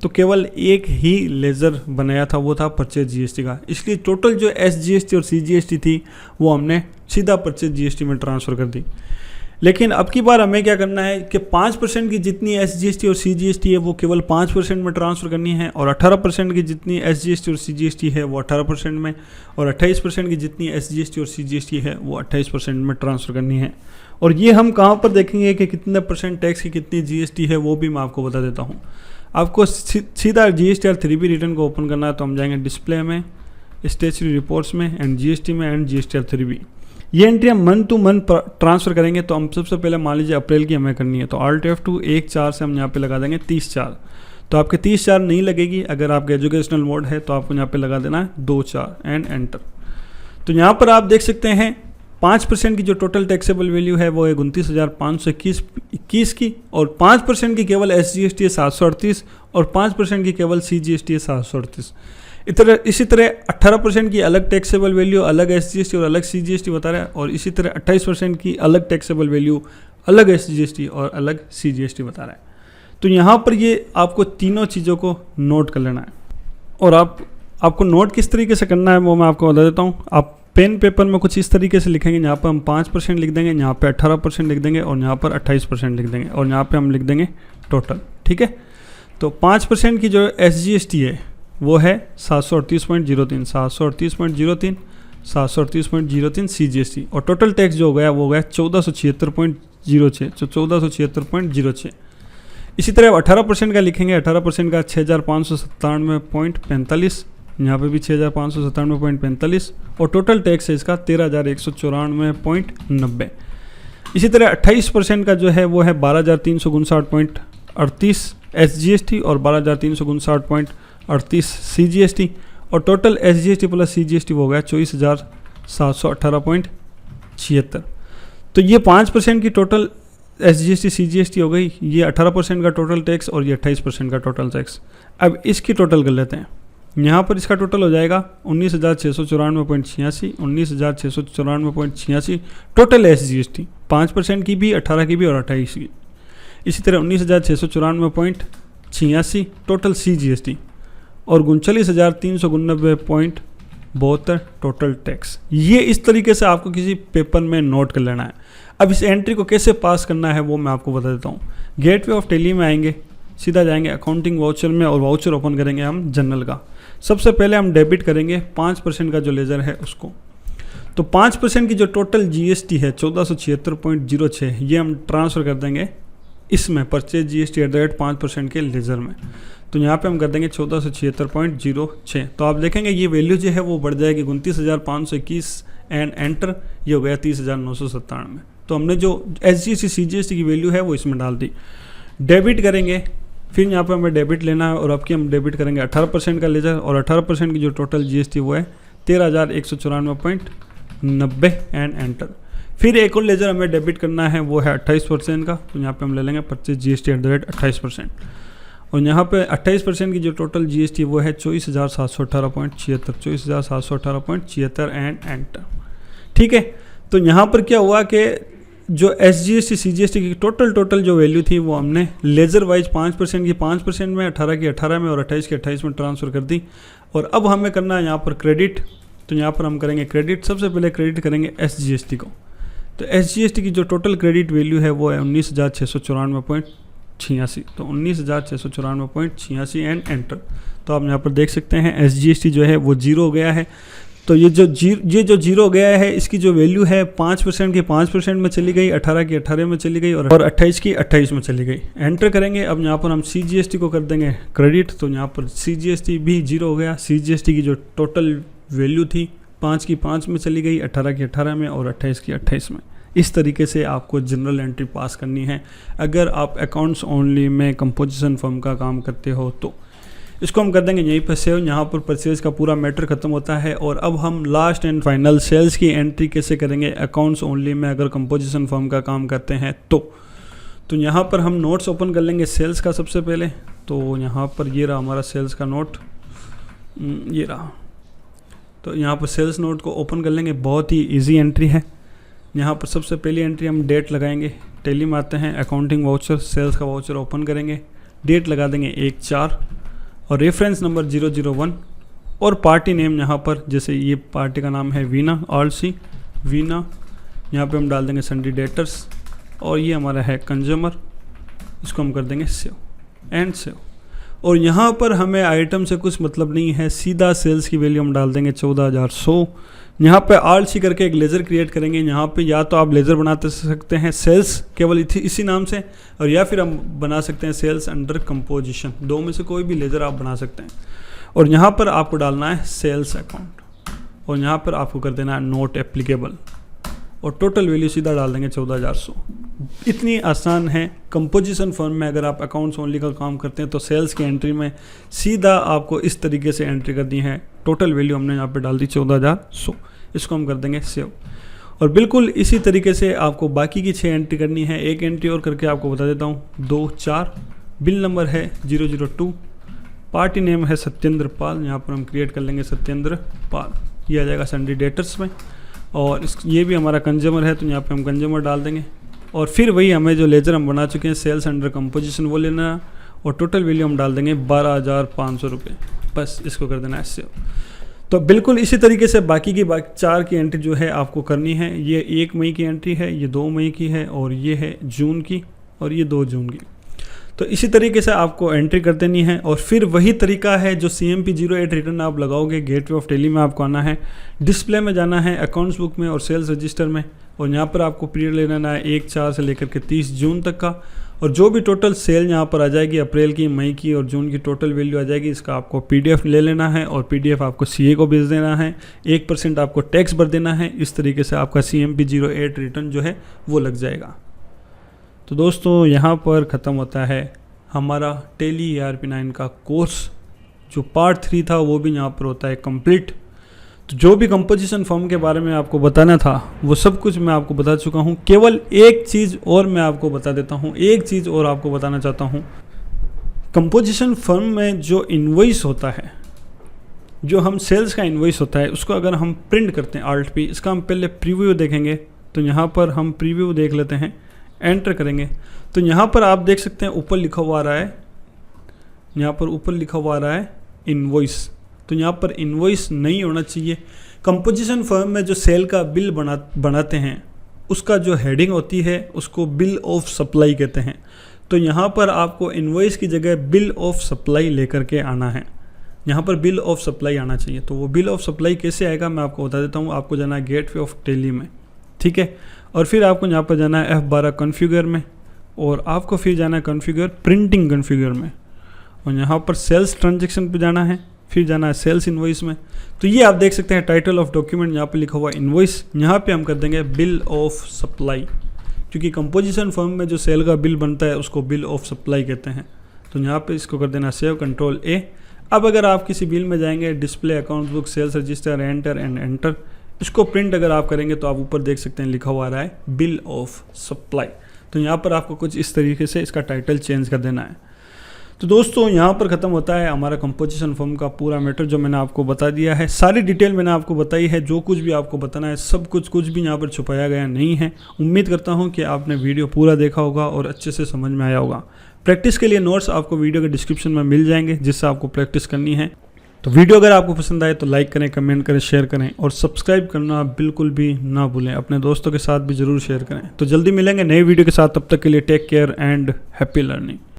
तो केवल एक ही लेजर बनाया था, वो था परचेज GST का। इसलिए टोटल जो SGST और CGST थी वो हमने सीधा परचेज GST में ट्रांसफ़र कर दी। लेकिन अब की बार हमें क्या करना है कि 5% की जितनी SGST और CGST है वो केवल 5% में ट्रांसफ़र करनी है, और 18% की जितनी SGST और CGST है वो 18% में, और 28% की जितनी SGST और CGST है वो 28% में ट्रांसफ़र करनी है। और ये हम कहाँ पर देखेंगे कि कितने परसेंट टैक्स की कितनी GST है, वो भी मैं आपको बता देता हूँ। आपको सीधा GSTR 3B रिटर्न को ओपन करना है, तो हम जाएंगे डिस्प्ले में, स्टेचुरी रिपोर्ट्स में, एंड GST में, एंड GSTR 3B। ये एंट्री हम मंथ टू मंथ ट्रांसफ़र करेंगे। तो हम सबसे पहले मान लीजिए अप्रैल की हमें करनी है, तो Alt F2 1/4 से हम यहाँ पे लगा देंगे 30/4। तो आपके 30/4 नहीं लगेगी, अगर आपके एजुकेशनल मोड है तो आपको यहाँ पे लगा देना है 2/4 एंड एंटर। तो यहाँ पर आप देख सकते हैं 5% की जो टोटल टैक्सेबल वैल्यू है वो है 29,521 की, और 5% की केवल SGST है 738, और 5% की केवल CGST है 738। इसी तरह 18% की अलग टैक्सेबल वैल्यू, अलग SGST और अलग CGST बता रहा है, और इसी तरह 28% की अलग टैक्सेबल वैल्यू, अलग SGST और अलग CGST बता रहा है। तो यहाँ पर ये आपको तीनों चीज़ों को नोट कर लेना है, और आपको नोट किस तरीके से करना है वो मैं आपको बता देता हूँ। आप पेन पेपर में कुछ इस तरीके से लिखेंगे, यहाँ पर हम 5% लिख देंगे, यहाँ पे 18% लिख देंगे, और यहाँ पर 28% लिख देंगे, और यहाँ पे हम लिख देंगे टोटल। ठीक है, तो 5% की जो SGST है वो है 738.03, 738.03, 738.03 CGST, और टोटल टैक्स जो हो गया वो हो गया 1476.06, तो 1476.06। इसी तरह 18% का लिखेंगे, 18% का 6597.45, यहाँ पे भी 6597.45, और टोटल टैक्स है इसका 13,194.90। इसी तरह 28% का जो है वो है 12,359.38 SGST और 12,359.38 CGST, और टोटल SGST प्लस CGST हो गया 24,718.76। तो ये 5% की टोटल SGST CGST हो गई, ये 18% का टोटल टैक्स, और ये 28% का टोटल टैक्स। अब इसकी टोटल कर लेते हैं। यहाँ पर इसका टोटल हो जाएगा 19,694.86, 19,694.86 टोटल SGST, 5% की भी, 18 की भी और 28 की। इसी तरह 19,694.86 टोटल CGST, और 39,399.72 टोटल टैक्स। ये इस तरीके से आपको किसी पेपर में नोट कर लेना है। अब इस एंट्री को कैसे पास करना है वो मैं आपको बता देता हूँ। गेटवे ऑफ टैली में आएंगे, सीधा जाएंगे अकाउंटिंग वाउचर में, और वाउचर ओपन करेंगे हम जनरल का। सबसे पहले हम डेबिट करेंगे 5% का जो लेजर है उसको। तो 5% की जो टोटल GST है 1476.06, ये हम ट्रांसफ़र कर देंगे इसमें परचेज GST @ 5% के लेजर में। तो यहाँ पे हम कर देंगे 1476.06। तो आप देखेंगे ये वैल्यू जो है वो बढ़ जाएगी 29,521 एंड एंटर, ये हो गया 30,997 में। तो हमने जो SGST CGST की वैल्यू है वो इसमें डाल दी। डेबिट करेंगे, फिर यहाँ पे हमें डेबिट लेना है, और अब की हम डेबिट करेंगे 18% का लेजर, और 18% की जो टोटल GST वो है 13,194.90 एंड एंटर। फिर एक और लेजर हमें डेबिट करना है, वो है 28% का। तो यहाँ पे हम ले लेंगे परचेज GST @ 28%, और यहाँ पे 28% की जो टोटल GST वो है 24,718.76, 24,718.76 एंड एंटर। ठीक है, तो यहाँ पर क्या हुआ कि जो SGST CGST की टोटल जो वैल्यू थी वो हमने लेजर वाइज 5% की 5% में, 18 की 18 में, और 28 की 28 में ट्रांसफ़र कर दी। और अब हमें करना है यहाँ पर क्रेडिट। तो यहाँ पर हम करेंगे क्रेडिट, सबसे पहले क्रेडिट करेंगे SGST को। तो SGST की जो टोटल क्रेडिट वैल्यू है वो है 19,694.86, तो 19,694.86 एंड एंटर। तो आप यहाँ पर देख सकते हैं SGST जो है वो 0 हो गया है। तो ये जो 0 हो गया है, इसकी जो वैल्यू है 5% की 5% में चली गई, 18 की 18 में चली गई, और 28 की 28 में चली गई। एंटर करेंगे। अब यहाँ पर हम CGST को कर देंगे क्रेडिट। तो यहाँ पर CGST भी 0 हो गया। CGST की जो टोटल वैल्यू थी 5 की 5 में चली गई, 18 की 18 में, और 28 की 28 में। इस तरीके से आपको जनरल एंट्री पास करनी है अगर आप अकाउंट्स ओनली में कंपोजिशन फर्म का काम करते हो। तो इसको हम कर देंगे यहीं पर सेव। यहाँ पर परचेज का पूरा मैटर खत्म होता है। और अब हम लास्ट एंड फाइनल सेल्स की एंट्री कैसे करेंगे अकाउंट्स ओनली में अगर कंपोजिशन फर्म का काम करते हैं तो यहाँ पर हम नोट्स ओपन कर लेंगे सेल्स का सबसे पहले। तो यहाँ पर ये रहा हमारा सेल्स का नोट, ये रहा। तो यहाँ पर सेल्स नोट को ओपन कर लेंगे, बहुत ही इजी एंट्री है। यहाँ पर सबसे पहली एंट्री हम डेट लगाएंगे। टैली में आते हैं, अकाउंटिंग वाउचर, सेल्स का वाउचर ओपन करेंगे, डेट लगा देंगे 1/4 और रेफरेंस नंबर 001 और पार्टी नेम यहाँ पर, जैसे ये पार्टी का नाम है वीना, ऑल सी वीना। यहाँ पे हम डाल देंगे संडी डेटर्स और ये हमारा है कंज्यूमर, इसको हम कर देंगे सेव एंड सेव। और यहाँ पर हमें आइटम से कुछ मतलब नहीं है, सीधा सेल्स की वैल्यू हम डाल देंगे 14,100। यहाँ पे आरसी करके एक लेज़र क्रिएट करेंगे। यहाँ पे या तो आप लेज़र बनाते सकते हैं सेल्स केवल इसी नाम से, और या फिर हम बना सकते हैं सेल्स अंडर कंपोजिशन, दो में से कोई भी लेज़र आप बना सकते हैं। और यहाँ पर आपको डालना है सेल्स अकाउंट, और यहाँ पर आपको कर देना है नॉट एप्लीकेबल, और टोटल वैल्यू सीधा डाल देंगे 14,100। इतनी आसान है। कंपोजिशन फर्म में अगर आप अकाउंट्स ओनली का काम करते हैं तो सेल्स की एंट्री में सीधा आपको इस तरीके से एंट्री करनी है। टोटल वैल्यू हमने यहाँ पे डाल दी 14,100, इसको हम कर देंगे सेव। और बिल्कुल इसी तरीके से आपको बाकी की 6 एंट्री करनी है। एक एंट्री और करके आपको बता देता हूँ, 2, 4, बिल नंबर है 002, पार्टी नेम है सत्येंद्र पाल, यहाँ पर हम क्रिएट कर लेंगे सत्येंद्र पाल, ये आ जाएगा सन्डे डेटर्स में। और ये भी हमारा कंज्यूमर है तो यहाँ पे हम कंज्यूमर डाल देंगे। और फिर वही हमें जो लेज़र हम बना चुके हैं सेल्स अंडर कंपोजिशन वो लेना है, और टोटल वैल्यू हम डाल देंगे 12,500 रुपये, बस इसको कर देना है सेव। तो बिल्कुल इसी तरीके से बाकी 4 की एंट्री जो है आपको करनी है। ये 1 मई की एंट्री है, ये 2 मई की है, और ये है जून की, और ये 2 जून की। तो इसी तरीके से आपको एंट्री कर देनी है। और फिर वही तरीका है जो CMP08 रिटर्न आप लगाओगे, गेटवे ऑफ टेली में आपको आना है, डिस्प्ले में जाना है, अकाउंट्स बुक में और सेल्स रजिस्टर में, और यहाँ पर आपको पीरियड ले लेना है 1/4 से लेकर के 30 जून तक का। और जो भी टोटल सेल यहाँ पर आ जाएगी अप्रैल की, मई की और जून की टोटल वैल्यू आ जाएगी, इसका आपको PDF ले लेना है, और PDF आपको CA को भेज देना है। 1% आपको टैक्स भर देना है। इस तरीके से आपका CMP08 रिटर्न जो है वो लग जाएगा। तो दोस्तों यहाँ पर ख़त्म होता है हमारा टेली ERP9 का कोर्स। जो पार्ट 3 था वो भी यहाँ पर होता है कंप्लीट। तो जो भी कंपोजिशन फॉर्म के बारे में आपको बताना था वो सब कुछ मैं आपको बता चुका हूँ। केवल एक चीज़ और मैं आपको बता देता हूँ, एक चीज़ और आपको बताना चाहता हूँ। कंपोजिशन फर्म में जो इन्वॉइस होता है, जो हम सेल्स का इन्वॉइस होता है, उसको अगर हम प्रिंट करते हैं Alt P, इसका हम पहले प्रीव्यू देखेंगे। तो यहाँ पर हम प्रीव्यू देख लेते हैं, एंटर करेंगे तो यहाँ पर आप देख सकते हैं ऊपर लिखा हुआ आ रहा है, यहाँ पर ऊपर लिखा हुआ आ रहा है इनवॉइस। तो यहाँ पर इनवॉइस नहीं होना चाहिए। कंपोजिशन फर्म में जो सेल का बिल बनाते हैं उसका जो हेडिंग होती है उसको बिल ऑफ सप्लाई कहते हैं। तो यहाँ पर आपको इनवॉइस की जगह बिल ऑफ सप्लाई लेकर के आना है। यहाँ पर बिल ऑफ सप्लाई आना चाहिए। तो वो बिल ऑफ सप्लाई कैसे आएगा मैं आपको बता देता हूँ। आपको जाना है गेटवे ऑफ टेली में, ठीक है, और फिर आपको यहाँ पर जाना है F12 कॉन्फ़िगर में, और आपको फिर जाना है कॉन्फ़िगर प्रिंटिंग कॉन्फ़िगर में, और यहाँ पर सेल्स ट्रांजैक्शन पे जाना है, फिर जाना है सेल्स इनवॉइस में। तो ये आप देख सकते हैं टाइटल ऑफ डॉक्यूमेंट यहाँ पे लिखा हुआ है इनवॉइस, यहाँ पे हम कर देंगे बिल ऑफ सप्लाई, क्योंकि कंपोजिशन फर्म में जो सेल का बिल बनता है उसको बिल ऑफ सप्लाई कहते हैं। तो यहाँ पे इसको कर देना सेव, कंट्रोल A। अब अगर आप किसी बिल में जाएंगे, display, account book, sales register, enter and enter, इसको प्रिंट अगर आप करेंगे तो आप ऊपर देख सकते हैं लिखा हुआ आ रहा है बिल ऑफ सप्लाई। तो यहाँ पर आपको कुछ इस तरीके से इसका टाइटल चेंज कर देना है। तो दोस्तों यहाँ पर ख़त्म होता है हमारा कंपोजिशन फर्म का पूरा मैटर जो मैंने आपको बता दिया है। सारी डिटेल मैंने आपको बताई है। जो कुछ भी आपको बताना है सब कुछ भी यहाँ पर छुपाया गया नहीं है। उम्मीद करता हूँ कि आपने वीडियो पूरा देखा होगा और अच्छे से समझ में आया होगा। प्रैक्टिस के लिए नोट्स आपको वीडियो के डिस्क्रिप्शन में मिल जाएंगे, जिससे आपको प्रैक्टिस करनी है। तो वीडियो अगर आपको पसंद आए तो लाइक करें, कमेंट करें, शेयर करें, और सब्सक्राइब करना बिल्कुल भी ना भूलें। अपने दोस्तों के साथ भी ज़रूर शेयर करें। तो जल्दी मिलेंगे नए वीडियो के साथ, तब तक के लिए take care and happy learning.